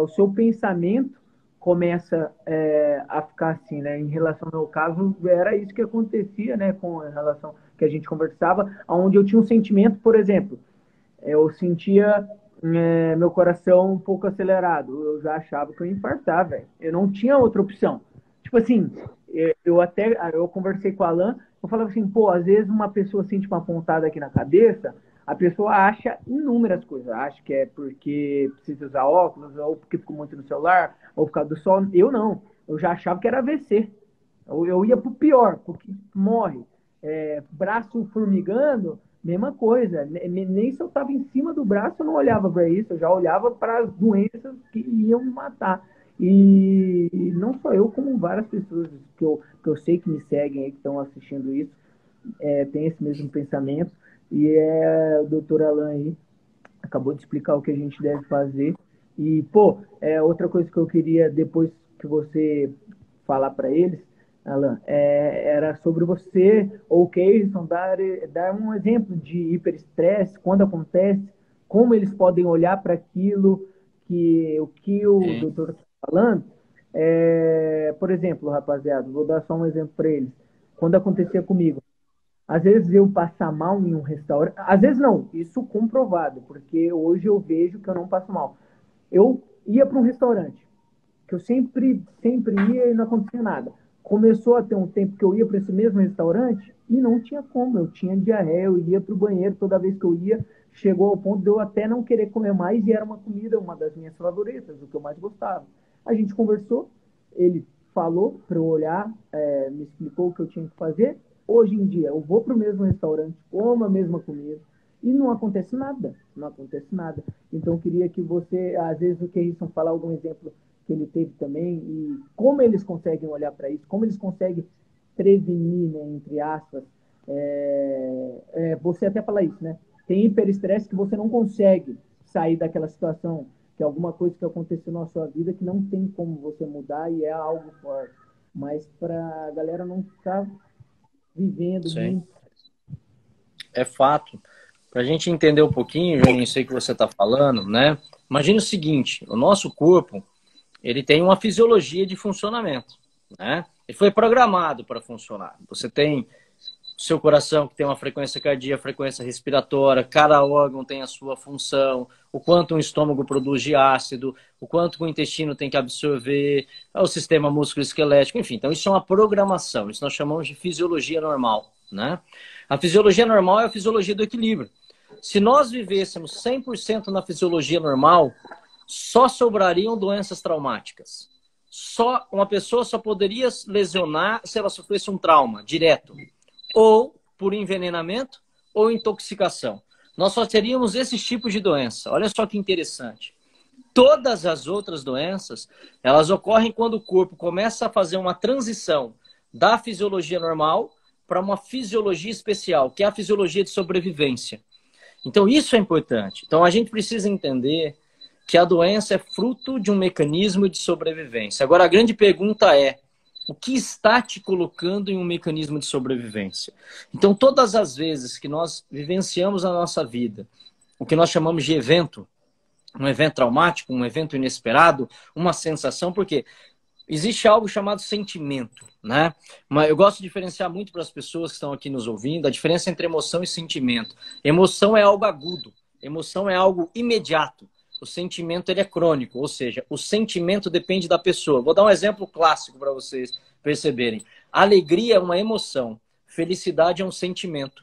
o seu pensamento começa a ficar assim, né? Em relação ao meu caso, era isso que acontecia, né? Com relação que a gente conversava, onde eu tinha um sentimento, por exemplo, eu sentia meu coração um pouco acelerado. Eu já achava que eu ia infartar, velho. Eu não tinha outra opção. Tipo assim, eu conversei com a Alan, eu falava assim, pô, às vezes uma pessoa sente uma pontada aqui na cabeça, a pessoa acha inúmeras coisas. Acha que é porque precisa usar óculos, ou porque ficou muito no celular, ou por causa do sol. Eu não. Eu já achava que era AVC. Eu ia pro pior, porque morre. Braço formigando, mesma coisa. Nem se eu estava em cima do braço, eu não olhava para isso, eu já olhava para as doenças que iam me matar. E não só eu, como várias pessoas que eu sei que me seguem aí, que estão assistindo isso, tem esse mesmo pensamento. E o doutor Alan aí acabou de explicar o que a gente deve fazer. E, pô, outra coisa que eu queria, depois que você falar para eles, Alan, era sobre você ou o Keirson dar um exemplo de hiperestresse, quando acontece, como eles podem olhar para aquilo, o que o Sim. doutor está falando, Por exemplo, rapaziada, vou dar só um exemplo para eles. Quando acontecia comigo, às vezes eu passar mal em um restaurante, às vezes não, isso comprovado, porque hoje eu vejo que eu não passo mal. Eu ia para um restaurante, que eu sempre ia e não acontecia nada. Começou a ter um tempo que eu ia para esse mesmo restaurante e não tinha como, eu tinha diarreia, eu ia para o banheiro toda vez que eu ia, chegou ao ponto de eu até não querer comer mais e era uma comida, uma das minhas favoritas, o que eu mais gostava. A gente conversou, ele falou para eu olhar, me explicou o que eu tinha que fazer. Hoje em dia, eu vou para o mesmo restaurante, como a mesma comida, e não acontece nada, não acontece nada. Então, eu queria que você, às vezes, o Keirson falar algum exemplo que ele teve também, e como eles conseguem olhar para isso, como eles conseguem prevenir, né, entre aspas, você até fala isso, né? Tem hiperestresse que você não consegue sair daquela situação, que é alguma coisa que aconteceu na sua vida que não tem como você mudar e é algo forte. Mas para a galera não ficar vivendo Sim. muito. É fato. Para a gente entender um pouquinho, eu nem sei o que você está falando, né? Imagine o seguinte, o nosso corpo, ele tem uma fisiologia de funcionamento, né? Ele foi programado para funcionar. Você tem o seu coração que tem uma frequência cardíaca, frequência respiratória, cada órgão tem a sua função, o quanto o estômago produz de ácido, o quanto o intestino tem que absorver, o sistema músculo-esquelético, enfim. Então, isso é uma programação, isso nós chamamos de fisiologia normal, né? A fisiologia normal é a fisiologia do equilíbrio. Se nós vivêssemos 100% na fisiologia normal, só sobrariam doenças traumáticas. Uma pessoa só poderia lesionar se ela sofresse um trauma direto, ou por envenenamento ou intoxicação. Nós só teríamos esses tipos de doença. Olha só que interessante. Todas as outras doenças, elas ocorrem quando o corpo começa a fazer uma transição da fisiologia normal para uma fisiologia especial, que é a fisiologia de sobrevivência. Então, isso é importante. Então, a gente precisa entender que a doença é fruto de um mecanismo de sobrevivência. Agora, a grande pergunta é, o que está te colocando em um mecanismo de sobrevivência? Então, todas as vezes que nós vivenciamos na nossa vida o que nós chamamos de evento, um evento traumático, um evento inesperado, uma sensação, porque existe algo chamado sentimento, né? Mas eu gosto de diferenciar muito para as pessoas que estão aqui nos ouvindo a diferença entre emoção e sentimento. Emoção é algo agudo, emoção é algo imediato. O sentimento ele é crônico, ou seja, o sentimento depende da pessoa. Vou dar um exemplo clássico para vocês perceberem. Alegria é uma emoção, felicidade é um sentimento.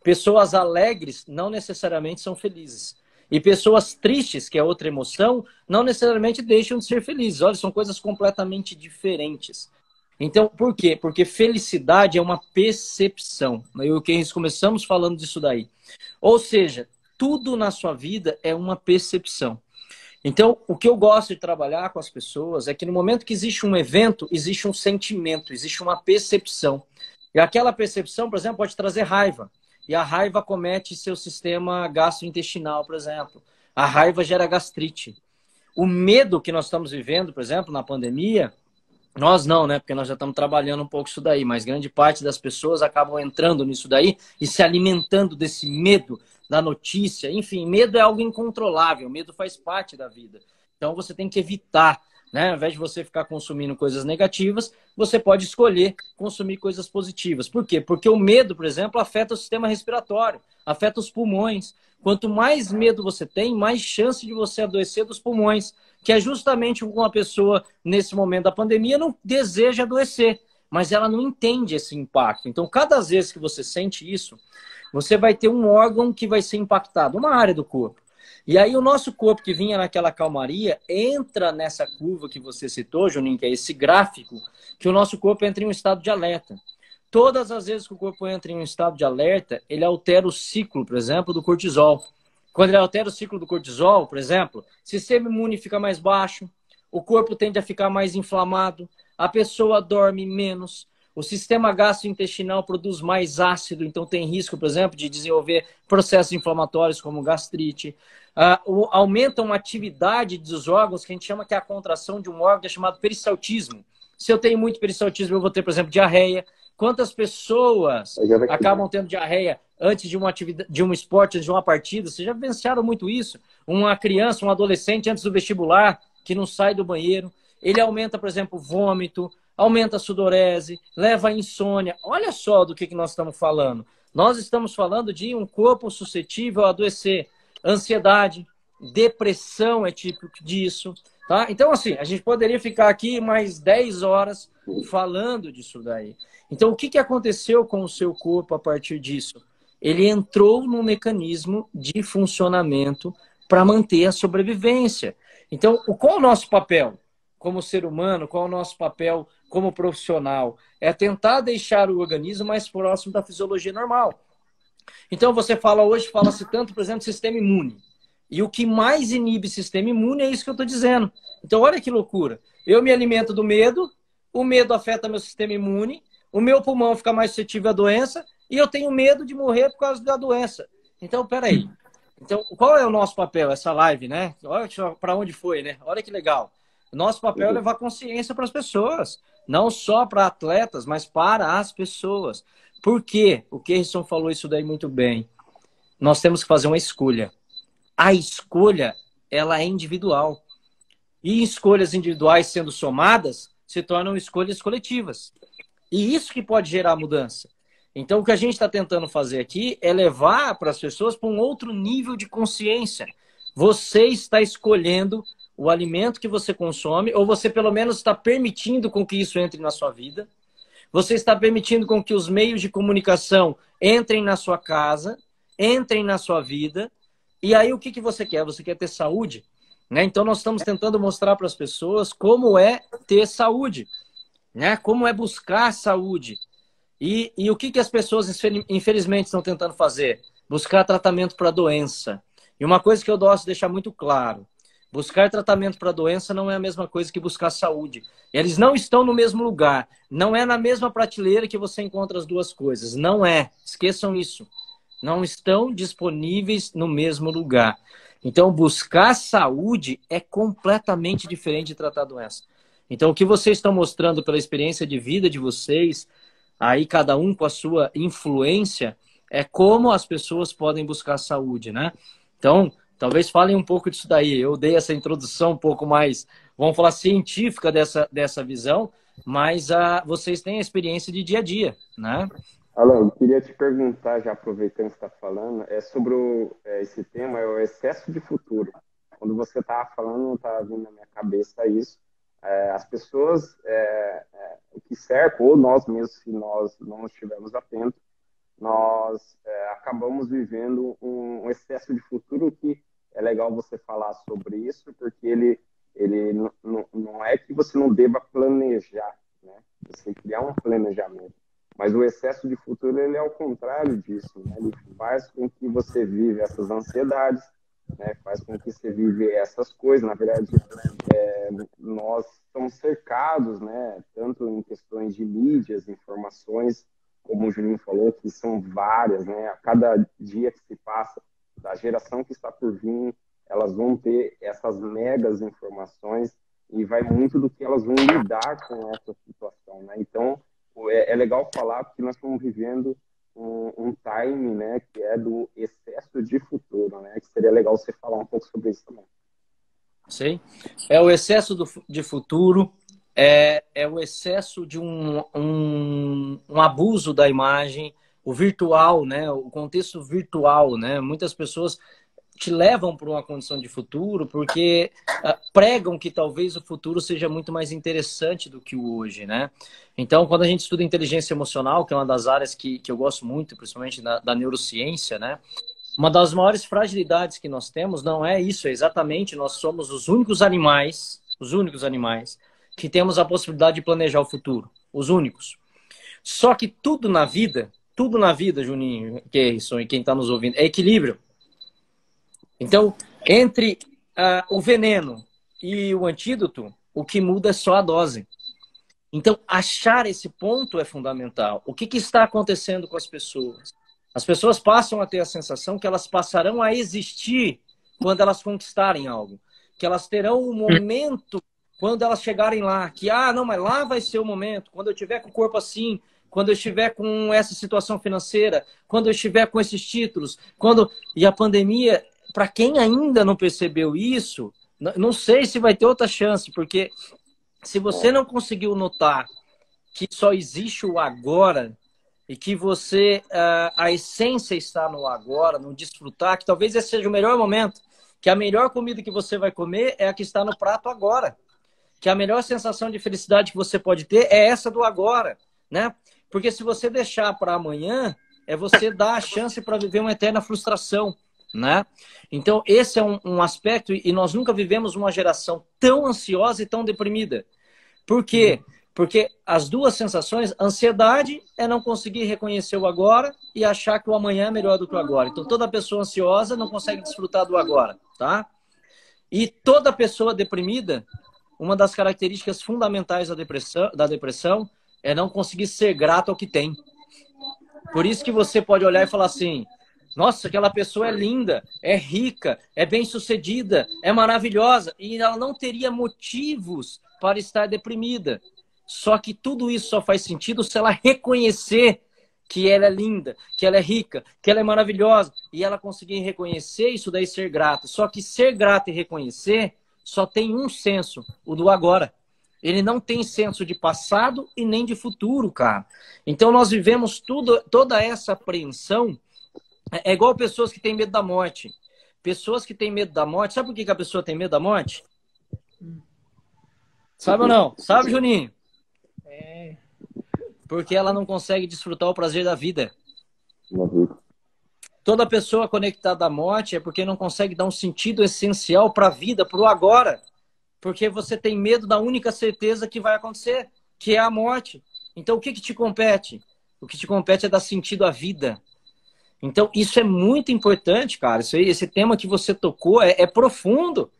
Pessoas alegres não necessariamente são felizes. E pessoas tristes, que é outra emoção, não necessariamente deixam de ser felizes. Olha, são coisas completamente diferentes. Então, por quê? Porque felicidade é uma percepção. Eu e o começamos falando disso daí. Ou seja, tudo na sua vida é uma percepção. Então, o que eu gosto de trabalhar com as pessoas é que no momento que existe um evento, existe um sentimento, existe uma percepção. E aquela percepção, por exemplo, pode trazer raiva. E a raiva acomete seu sistema gastrointestinal, por exemplo. A raiva gera gastrite. O medo que nós estamos vivendo, por exemplo, na pandemia, nós não, né? Porque nós já estamos trabalhando um pouco isso daí, mas grande parte das pessoas acabam entrando nisso daí e se alimentando desse medo da notícia. Enfim, medo é algo incontrolável, medo faz parte da vida. Então você tem que evitar, né? Ao invés de você ficar consumindo coisas negativas, você pode escolher consumir coisas positivas. Por quê? Porque o medo, por exemplo, afeta o sistema respiratório, afeta os pulmões. Quanto mais medo você tem, mais chance de você adoecer dos pulmões, que é justamente uma pessoa, nesse momento da pandemia, não deseja adoecer, mas ela não entende esse impacto. Então, cada vez que você sente isso, você vai ter um órgão que vai ser impactado, uma área do corpo. E aí o nosso corpo que vinha naquela calmaria entra nessa curva que você citou, Juninho, que é esse gráfico, que o nosso corpo entra em um estado de alerta. Todas as vezes que o corpo entra em um estado de alerta, ele altera o ciclo, por exemplo, do cortisol. Quando ele altera o ciclo do cortisol, por exemplo, o sistema imune fica mais baixo, o corpo tende a ficar mais inflamado, a pessoa dorme menos, o sistema gastrointestinal produz mais ácido, então tem risco, por exemplo, de desenvolver processos inflamatórios como gastrite. Aumentam a atividade dos órgãos, que a gente chama que é a contração de um órgão, que é chamado peristaltismo. Se eu tenho muito peristaltismo, eu vou ter, por exemplo, diarreia. Quantas pessoas acabam tendo diarreia antes de uma atividade, de um esporte, antes de uma partida? Vocês já vivenciaram muito isso? Uma criança, um adolescente antes do vestibular, que não sai do banheiro. ele aumenta, por exemplo, o vômito, aumenta a sudorese, leva a insônia. Olha só do que nós estamos falando. Nós estamos falando de um corpo suscetível a adoecer. Ansiedade, depressão é típico disso. Tá? Então, assim, a gente poderia ficar aqui mais 10 horas falando disso daí. Então, o que aconteceu com o seu corpo a partir disso? Ele entrou num mecanismo de funcionamento para manter a sobrevivência. Então, qual é o nosso papel como ser humano? Qual é o nosso papel como profissional? É tentar deixar o organismo mais próximo da fisiologia normal. Então, você fala-se tanto, por exemplo, sistema imune. E o que mais inibe sistema imune é isso que eu estou dizendo. Então, olha que loucura. Eu me alimento do medo, o medo afeta meu sistema imune, o meu pulmão fica mais suscetível à doença e eu tenho medo de morrer por causa da doença. Então, peraí. Então, qual é o nosso papel? Essa live, né? Olha para onde foi, né? Olha que legal. Nosso papel é levar consciência para as pessoas. Não só para atletas, mas para as pessoas. Por quê? O Keirson falou isso daí muito bem. Nós temos que fazer uma escolha. A escolha, ela é individual. E escolhas individuais sendo somadas, se tornam escolhas coletivas. E isso que pode gerar mudança. Então, o que a gente está tentando fazer aqui é levar para as pessoas para um outro nível de consciência. Você está escolhendo o alimento que você consome, ou você pelo menos está permitindo com que isso entre na sua vida. Você está permitindo com que os meios de comunicação entrem na sua casa, entrem na sua vida. E aí, o que você quer? Você quer ter saúde? Né? Então, nós estamos tentando mostrar para as pessoas como é ter saúde, né? Como é buscar saúde. E o que as pessoas, infelizmente, estão tentando fazer? Buscar tratamento para a doença. E uma coisa que eu gosto de deixar muito claro, buscar tratamento para a doença não é a mesma coisa que buscar saúde. Eles não estão no mesmo lugar. Não é na mesma prateleira que você encontra as duas coisas. Não é. Esqueçam isso. Não estão disponíveis no mesmo lugar. Então, buscar saúde é completamente diferente de tratar a doença. Então, o que vocês estão mostrando pela experiência de vida de vocês, aí cada um com a sua influência, é como as pessoas podem buscar saúde, né? Então, talvez falem um pouco disso daí. Eu dei essa introdução um pouco mais, vamos falar, científica dessa visão, mas vocês têm a experiência de dia a dia, né? Alan, eu queria te perguntar, já aproveitando que você está falando, sobre esse tema, é o excesso de futuro. Quando você estava falando, estava vindo na minha cabeça isso. As pessoas que cercam, ou nós mesmos, se nós não estivermos atentos, nós acabamos vivendo um excesso de futuro, que é legal você falar sobre isso, porque ele não é que você não deva planejar, né? Você criar um planejamento. Mas o excesso de futuro, ele é o contrário disso, né? Ele faz com que você vive essas ansiedades, né? Faz com que você vive essas coisas. Na verdade, nós estamos cercados, né? Tanto em questões de mídias, informações, como o Juninho falou, que são várias, né? A cada dia que se passa, da geração que está por vir, elas vão ter essas megas informações e vai muito do que elas vão lidar com essa situação, né? Então, é legal falar porque nós estamos vivendo um time, né, que é do excesso de futuro, né, que seria legal você falar um pouco sobre isso também. Sim. É o excesso de futuro, é o excesso de um abuso da imagem, o virtual, né, o contexto virtual, né, muitas pessoas te levam para uma condição de futuro porque pregam que talvez o futuro seja muito mais interessante do que o hoje, né? Então, quando a gente estuda inteligência emocional, que é uma das áreas que eu gosto muito, principalmente da neurociência, né? Uma das maiores fragilidades que nós temos não é isso, é exatamente, nós somos os únicos animais que temos a possibilidade de planejar o futuro. Os únicos. Só que tudo na vida, Juninho, Keirson e quem está nos ouvindo, é equilíbrio. Então, entre o veneno e o antídoto, o que muda é só a dose. Então, achar esse ponto é fundamental. O que está acontecendo com as pessoas? As pessoas passam a ter a sensação que elas passarão a existir quando elas conquistarem algo. Que elas terão um momento quando elas chegarem lá. Que, não, mas lá vai ser o momento. Quando eu tiver com o corpo assim, quando eu estiver com essa situação financeira, quando eu estiver com esses títulos, E a pandemia... Para quem ainda não percebeu isso, não sei se vai ter outra chance, porque Se você não conseguiu notar que só existe o agora e que você, a essência está no agora, no desfrutar, que talvez esse seja o melhor momento, que a melhor comida que você vai comer é a que está no prato agora, que a melhor sensação de felicidade que você pode ter é essa do agora, né? Porque se você deixar para amanhã, é você dar a chance para viver uma eterna frustração, né? Então, esse é um aspecto, e nós nunca vivemos uma geração tão ansiosa e tão deprimida. Por quê? Porque as duas sensações, ansiedade é não conseguir reconhecer o agora e achar que o amanhã é melhor do que o agora. Então, toda pessoa ansiosa não consegue desfrutar do agora, tá? E toda pessoa deprimida, uma das características fundamentais da depressão é não conseguir ser grato ao que tem. Por isso que você pode olhar e falar assim, nossa, aquela pessoa é linda, é rica, é bem-sucedida, é maravilhosa, e ela não teria motivos para estar deprimida. Só que tudo isso só faz sentido se ela reconhecer que ela é linda, que ela é rica, que ela é maravilhosa, e ela conseguir reconhecer isso daí, ser grato. Só que ser grato e reconhecer só tem um senso, o do agora. Ele não tem senso de passado e nem de futuro, cara. Então nós vivemos toda essa apreensão. É igual pessoas que têm medo da morte. Pessoas que têm medo da morte. Sabe por que a pessoa tem medo da morte? Sabe ou não? Sabe, Juninho? É. Porque ela não consegue desfrutar o prazer da vida. Toda pessoa conectada à morte é porque não consegue dar um sentido essencial para a vida, para o agora. Porque você tem medo da única certeza que vai acontecer, que é a morte. Então, o que te compete? O que te compete é dar sentido à vida. Então, isso é muito importante, cara. Esse tema que você tocou é profundo.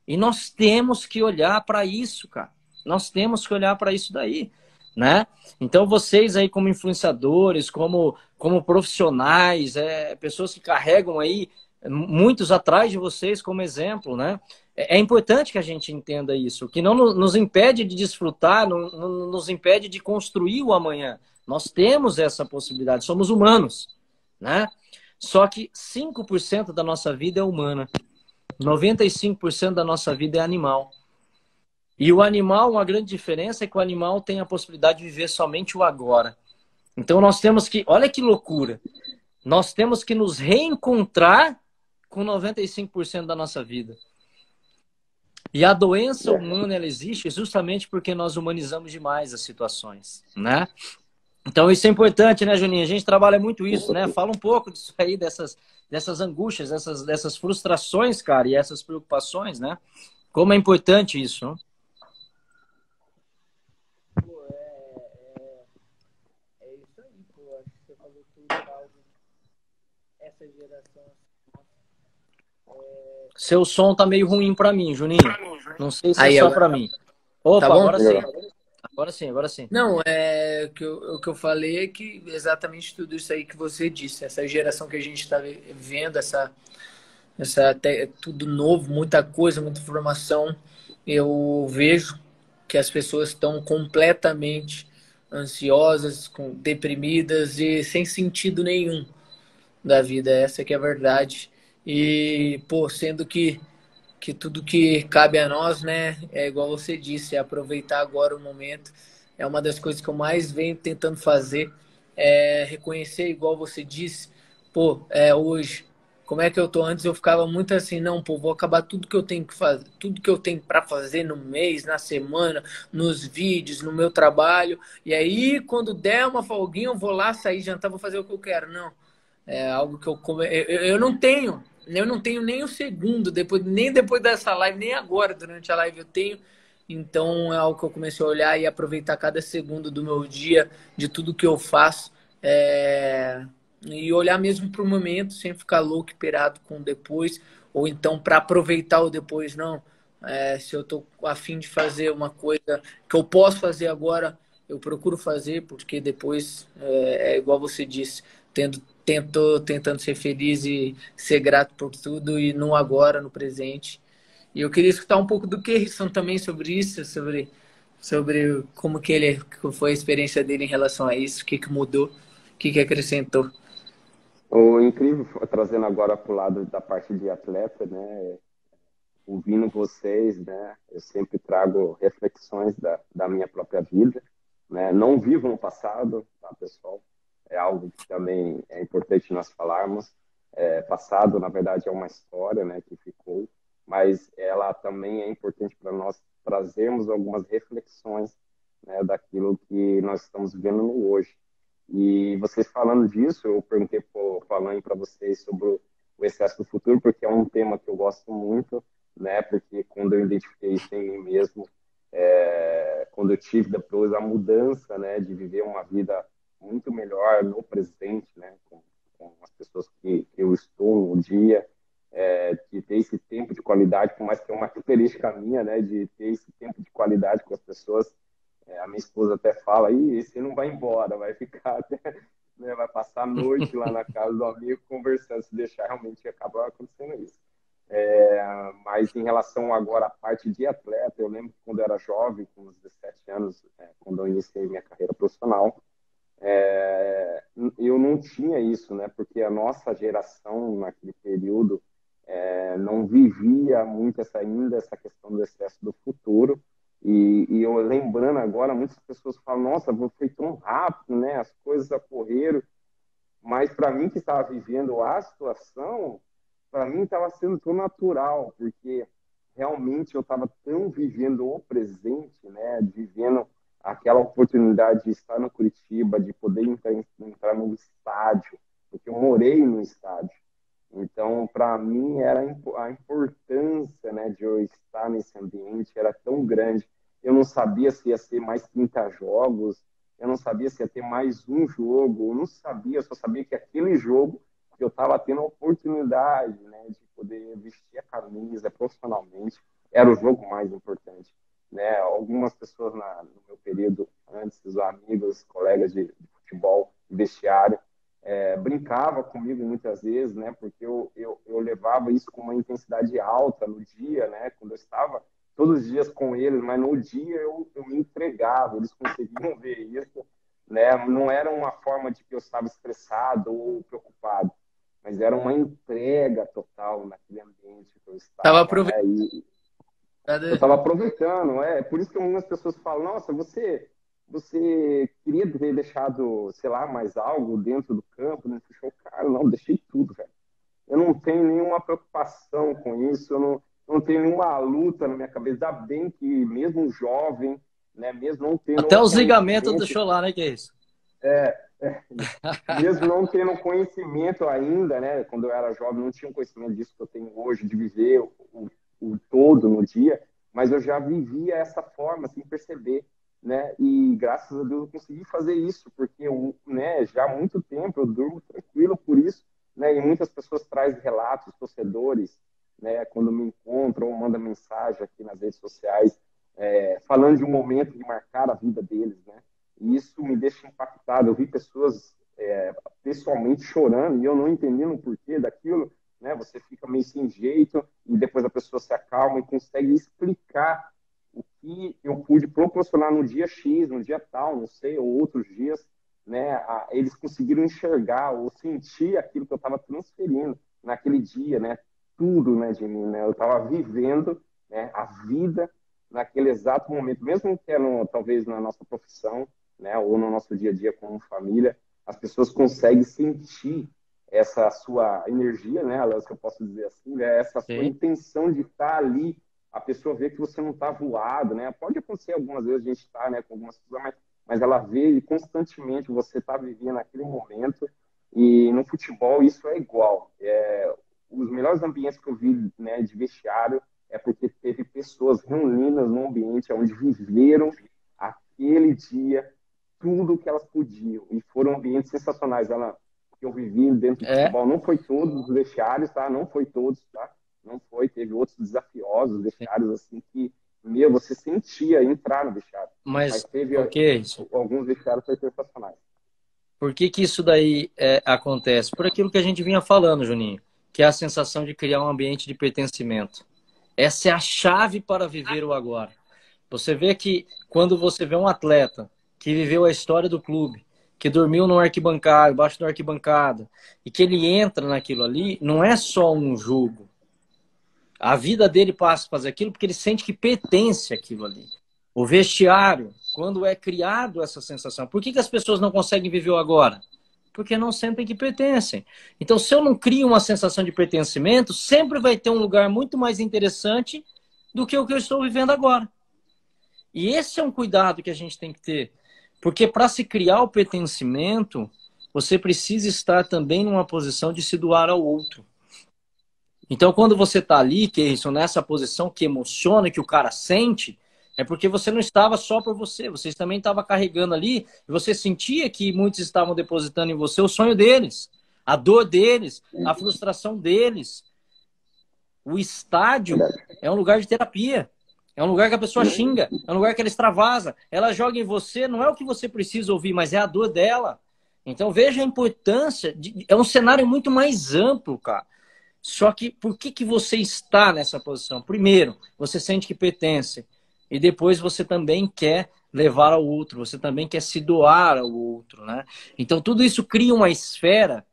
E nós temos que olhar para isso, cara. Nós temos que olhar para isso daí, né? Então, vocês aí como influenciadores, como profissionais, pessoas que carregam aí muitos atrás de vocês como exemplo, né? É importante que a gente entenda isso, que não nos impede de desfrutar, não nos impede de construir o amanhã. Nós temos essa possibilidade, somos humanos, né? Só que 5% da nossa vida é humana, 95% da nossa vida é animal. E o animal, uma grande diferença é que o animal tem a possibilidade de viver somente o agora. Então nós temos que, olha que loucura, nós temos que nos reencontrar com 95% da nossa vida. E a doença humana, ela existe justamente porque nós humanizamos demais as situações, né? Então isso é importante, né, Juninho? A gente trabalha muito isso, né? Fala um pouco disso aí, dessas angústias, dessas frustrações, cara, e essas preocupações, né? Como é importante isso, né? Pô, é isso aí, pô. Acho que você falou tudo, algo. Essa geração. Seu som tá meio ruim pra mim, Juninho. Não sei se Aí, é só agora. pra mim. Opa, Tá bom? agora sim. Agora sim, agora sim. Não, o que eu falei é que exatamente tudo isso aí que você disse. Essa geração que a gente está vendo, tudo novo, muita coisa, muita informação. Eu vejo que as pessoas estão completamente ansiosas, deprimidas e sem sentido nenhum da vida. Essa que é a verdade. E, pô, sendo que tudo que cabe a nós, né, é igual você disse, é aproveitar agora o momento. É uma das coisas que eu mais venho tentando fazer, é reconhecer, igual você disse, pô, hoje, como é que eu tô? Antes eu ficava muito assim, não, pô, vou acabar tudo que eu tenho que fazer, tudo que eu tenho para fazer no mês, na semana, nos vídeos, no meu trabalho, e aí quando der uma folguinha eu vou lá sair, jantar, vou fazer o que eu quero. Não, é algo que eu não tenho. Eu não tenho nem um segundo, nem depois dessa live, nem agora, durante a live eu tenho. Então é algo que eu comecei a olhar e aproveitar cada segundo do meu dia, de tudo que eu faço. E olhar mesmo para o momento, sem ficar louco, pirado com o depois. Ou então para aproveitar o depois, não. Se eu estou a fim de fazer uma coisa que eu posso fazer agora, eu procuro fazer, porque depois, igual você disse, tentando ser feliz e ser grato por tudo e no agora, no presente. E eu queria escutar um pouco do Keirson também sobre isso, sobre como que foi a experiência dele em relação a isso, o que mudou, o que acrescentou. O incrível, trazendo agora para o lado da parte de atleta, né? ouvindo vocês, né, eu sempre trago reflexões da minha própria vida, né? Não vivo no passado, tá, pessoal? É algo que também é importante nós falarmos. Passado, na verdade, é uma história, né, que ficou, mas ela também é importante para nós trazermos algumas reflexões, né, daquilo que nós estamos vivendo no hoje. E vocês falando disso, eu perguntei falando para vocês sobre o excesso do futuro, porque é um tema que eu gosto muito, né? Porque quando eu identifiquei isso em mim mesmo, quando eu tive depois a mudança, né, de viver uma vida muito melhor no presente, né, com as pessoas que eu estou no dia, de ter esse tempo de qualidade, por mais que é uma característica minha, né, de ter esse tempo de qualidade com as pessoas. A minha esposa até fala, esse não vai embora, vai ficar até, né, vai passar a noite lá na casa do amigo conversando, se deixar realmente acabar acontecendo isso. Mas em relação agora à parte de atleta, eu lembro que quando eu era jovem, com uns 17 anos, quando eu iniciei minha carreira profissional, eu não tinha isso, né? Porque a nossa geração, naquele período, não vivia muito ainda essa questão do excesso do futuro. E eu lembrando agora, muitas pessoas falam, nossa, foi tão rápido, né? As coisas ocorreram. Mas para mim que estava vivendo a situação, para mim estava sendo tão natural, porque realmente eu estava tão vivendo o presente, né? Vivendo aquela oportunidade de estar no Curitiba, de poder entrar no estádio, porque eu morei no estádio. Então, para mim, era a importância, né, de eu estar nesse ambiente era tão grande. Eu não sabia se ia ser mais 30 jogos, eu não sabia se ia ter mais um jogo, eu não sabia, eu só sabia que aquele jogo que eu estava tendo a oportunidade, né, de poder vestir a camisa profissionalmente, era o jogo mais importante. Né? Algumas pessoas no meu período antes, os amigos, colegas de futebol, de vestiário, brincava comigo muitas vezes, né? Porque eu levava isso com uma intensidade alta no dia, né? Quando eu estava todos os dias com eles, mas no dia eu me entregava, eles conseguiam ver isso, né? Não era uma forma de que eu estava estressado ou preocupado, mas era uma entrega total naquele ambiente que eu Tava estava, né? aproveitando. Eu estava aproveitando, por isso que algumas pessoas falam, nossa, você queria ter deixado, sei lá, mais algo dentro do campo, né? Fechou, cara, não, deixei tudo, velho. Eu não tenho nenhuma preocupação com isso, eu não tenho nenhuma luta na minha cabeça. Ainda bem que mesmo jovem, né, mesmo não tendo Até o os ligamentos conhecimento, deixou lá, né, que é isso? mesmo não tendo conhecimento ainda, né, quando eu era jovem, não tinha o conhecimento disso que eu tenho hoje, de viver o todo no dia, mas eu já vivia essa forma, sem perceber, né, e graças a Deus eu consegui fazer isso, porque né, já há muito tempo eu durmo tranquilo por isso, né, e muitas pessoas trazem relatos, torcedores, né, quando me encontram ou mandam mensagem aqui nas redes sociais, falando de um momento que marcaram a vida deles, né, e isso me deixa impactado. Eu vi pessoas pessoalmente chorando e eu não entendendo o porquê daquilo, né? Você fica meio sem jeito e depois a pessoa se acalma e consegue explicar o que eu pude proporcionar no dia X, no dia tal, não sei, ou outros dias, né? Eles conseguiram enxergar ou sentir aquilo que eu estava transferindo naquele dia, né? Tudo, né, de mim, né? Eu estava vivendo, né, a vida naquele exato momento, mesmo que talvez na nossa profissão, né, ou no nosso dia a dia como família, as pessoas conseguem sentir essa sua energia, né, Alas, que eu posso dizer assim, né, essa sua intenção de estar ali, a pessoa vê que você não está voado, né, pode acontecer algumas vezes a gente está, né, com algumas coisas, mas ela vê e constantemente você está vivendo aquele momento, e no futebol isso é igual. Os melhores ambientes que eu vi, né, de vestiário é porque teve pessoas reunidas num ambiente onde viveram aquele dia tudo que elas podiam. E foram ambientes sensacionais. Que eu vivi dentro do futebol, não foi todos os vestiários, tá? Não foi todos, tá? Não foi. Teve outros desafiosos vestiários, assim, que, você sentia entrar no vestiário. Mas teve alguns vestiários que foram sensacionais. Por que isso daí acontece? Por aquilo que a gente vinha falando, Juninho, que é a sensação de criar um ambiente de pertencimento. Essa é a chave para viver o agora. Você vê que quando você vê um atleta que viveu a história do clube, que dormiu no arquibancada, embaixo da arquibancada, e que ele entra naquilo ali, não é só um jogo. A vida dele passa a fazer aquilo porque ele sente que pertence àquilo ali. O vestiário, quando é criado essa sensação. Por que as pessoas não conseguem viver o agora? Porque não sentem que pertencem. Então, se eu não crio uma sensação de pertencimento, sempre vai ter um lugar muito mais interessante do que o que eu estou vivendo agora. E esse é um cuidado que a gente tem que ter. Porque para se criar o pertencimento, você precisa estar também numa posição de se doar ao outro. Então, quando você está ali, Keirson, nessa posição que emociona, que o cara sente, é porque você não estava só por você. Você também estava carregando ali, e você sentia que muitos estavam depositando em você o sonho deles, a dor deles, a frustração deles. O estádio é um lugar de terapia. É um lugar que a pessoa xinga, é um lugar que ela extravasa. Ela joga em você, não é o que você precisa ouvir, mas é a dor dela. Então veja a importância. É um cenário muito mais amplo, cara. Só que por que você está nessa posição? Primeiro, você sente que pertence. E depois você também quer levar ao outro. Você também quer se doar ao outro, né? Então tudo isso cria uma esfera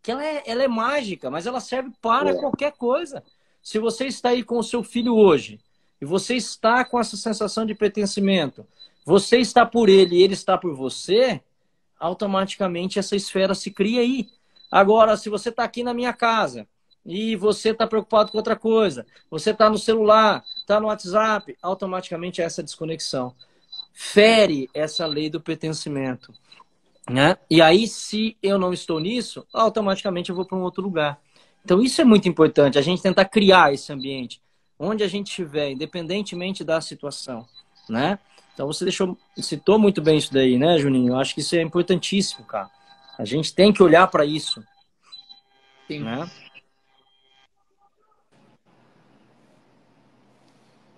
que ela é mágica, mas ela serve para qualquer coisa. Se você está aí com o seu filho hoje e você está com essa sensação de pertencimento, você está por ele e ele está por você, automaticamente essa esfera se cria aí. Agora, se você está aqui na minha casa e você está preocupado com outra coisa, você está no celular, está no WhatsApp, automaticamente é essa desconexão. Fere essa lei do pertencimento. Né? E aí, se eu não estou nisso, automaticamente eu vou para um outro lugar. Então, isso é muito importante, a gente tentar criar esse ambiente, onde a gente estiver, independentemente da situação, né? Então, você citou muito bem isso daí, né, Juninho? Eu acho que isso é importantíssimo, cara. A gente tem que olhar para isso. Sim. Né?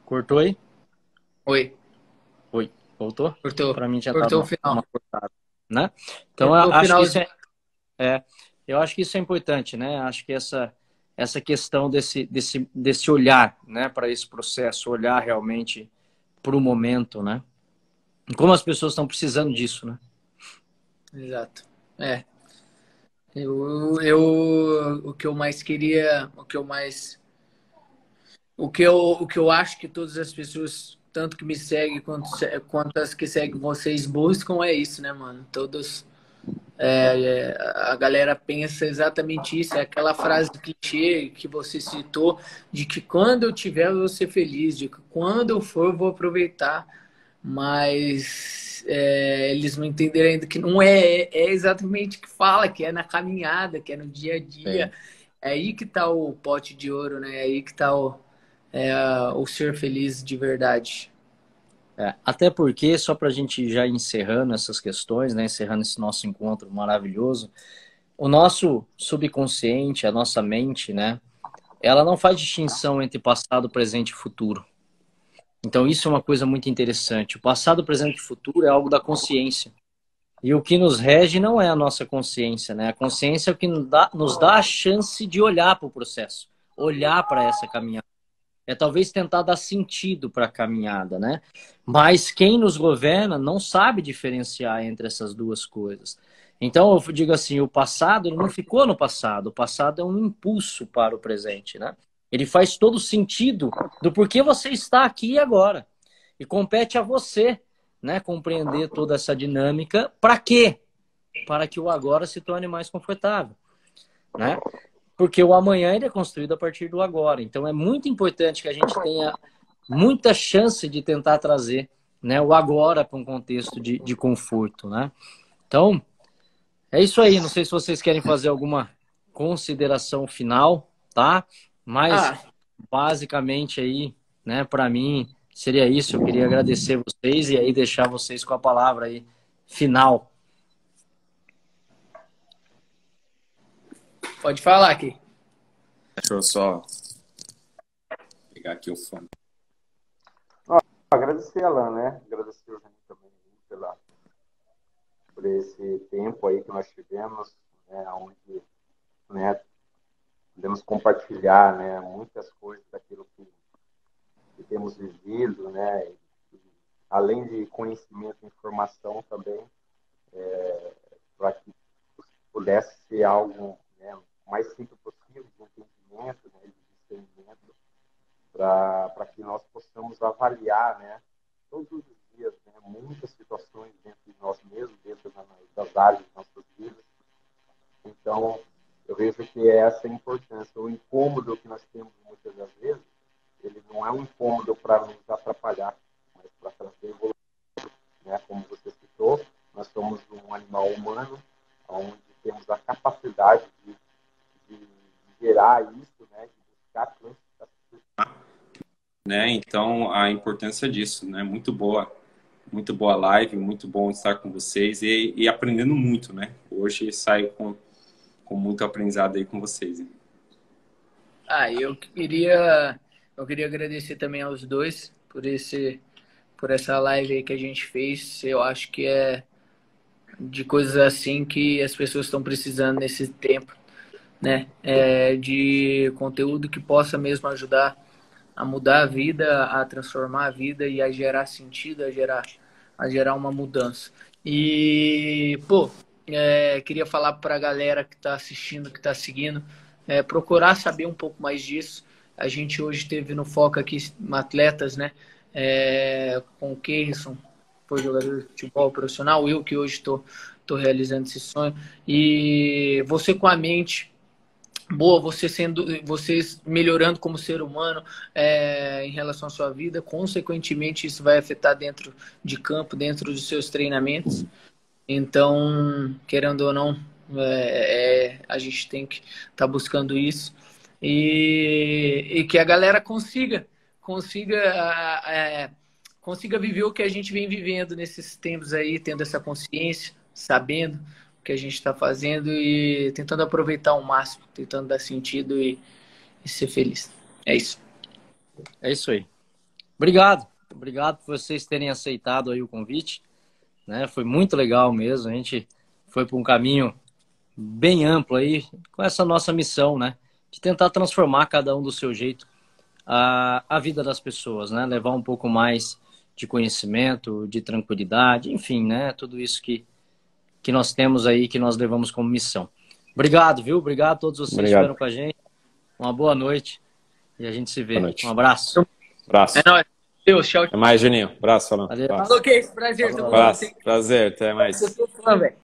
Cortou aí? Oi. Oi. Voltou? Cortou. Para mim já Cortou estava o final. uma cortada, né? Então, eu Cortou o acho que final. isso eu acho que isso é importante, né? Acho que essa questão desse olhar, né, para esse processo, olhar realmente para o momento, né? E como as pessoas estão precisando disso, né? Exato. Eu, o que eu mais queria, o que eu acho que todas as pessoas, tanto que me seguem quanto as que seguem vocês, buscam é isso, né, mano? Todos, a galera pensa exatamente isso, é aquela frase clichê que você citou, de que quando eu tiver eu vou ser feliz, de que quando eu for eu vou aproveitar, mas eles não entenderam ainda que não é exatamente o que fala, que é na caminhada, que é no dia a dia. É aí que tá o pote de ouro, né? É aí que tá o ser feliz de verdade. Até porque, só para a gente já encerrando essas questões, né, encerrando esse nosso encontro maravilhoso, o nosso subconsciente, a nossa mente, né, ela não faz distinção entre passado, presente e futuro. Então, isso é uma coisa muito interessante. O passado, presente e futuro é algo da consciência. E o que nos rege não é a nossa consciência, né? A consciência é o que nos dá a chance de olhar para o processo, olhar para essa caminhada. É talvez tentar dar sentido para a caminhada, né? Mas quem nos governa não sabe diferenciar entre essas duas coisas. Então, eu digo assim, o passado ele não ficou no passado. O passado é um impulso para o presente, né? Ele faz todo sentido do porquê você está aqui e agora. E compete a você, né, compreender toda essa dinâmica. Para quê? Para que o agora se torne mais confortável, né? Porque o amanhã ele é construído a partir do agora. Então é muito importante que a gente tenha muita chance de tentar trazer, né, o agora para um contexto de conforto, né? Então, é isso aí. Não sei se vocês querem fazer alguma consideração final, tá? Mas basicamente aí, né, para mim seria isso. Eu queria agradecer vocês e aí deixar vocês com a palavra aí final. Pode falar aqui. Deixa eu só pegar aqui o fone. Agradecer, Alan, né? Agradecer o Jânio também por esse tempo aí que nós tivemos, né? Onde, né, podemos compartilhar, né, muitas coisas daquilo que temos vivido, né? E, além de conhecimento e informação também, para que pudesse ser algo, né, o mais simples possível de entendimento, né, de discernimento, para que nós possamos avaliar, né, todos os dias, né, muitas situações dentro de nós mesmos, dentro das áreas de nossas vidas. Então, eu vejo que essa é a importância. O incômodo que nós temos muitas das vezes, ele não é um incômodo para nos atrapalhar, mas para trazer evolução, né? Como você citou, nós somos um animal humano, onde temos a capacidade de gerar isso, né? De buscar né? Então, a importância disso, né? Muito boa live, muito bom estar com vocês e aprendendo muito, né? Hoje saio com muito aprendizado aí com vocês. Hein? Eu queria agradecer também aos dois por essa live aí que a gente fez. Eu acho que é de coisas assim que as pessoas estão precisando nesse tempo, né? De conteúdo que possa mesmo ajudar a mudar a vida, a transformar a vida e a gerar sentido, a gerar uma mudança. E, queria falar para a galera que está assistindo, que está seguindo, procurar saber um pouco mais disso. A gente hoje teve no foco aqui atletas, né? Com o Keirson, foi jogador de futebol profissional, eu que hoje estou realizando esse sonho. E você com a mente boa, vocês melhorando como ser humano em relação à sua vida, consequentemente isso vai afetar dentro de campo, dentro dos seus treinamentos. Então, querendo ou não, a gente tem que estar buscando isso e que a galera consiga viver o que a gente vem vivendo nesses tempos aí, tendo essa consciência, sabendo o que a gente está fazendo e tentando aproveitar ao máximo, tentando dar sentido e ser feliz. É isso. É isso aí. Obrigado por vocês terem aceitado aí o convite, né? Foi muito legal mesmo, a gente foi por um caminho bem amplo aí, com essa nossa missão, né? De tentar transformar cada um do seu jeito a vida das pessoas, né? Levar um pouco mais de conhecimento, de tranquilidade, enfim, né? Tudo isso que nós temos aí, que nós levamos como missão. Obrigado, viu? Obrigado a todos vocês que estiveram com a gente. Uma boa noite e a gente se vê. Um abraço. Abraço. É nóis. Deus, tchau. Até mais, Juninho. Abraço, Alan. Falou, que prazer. Abraço. Prazer, até mais. Eu tô fã, velho.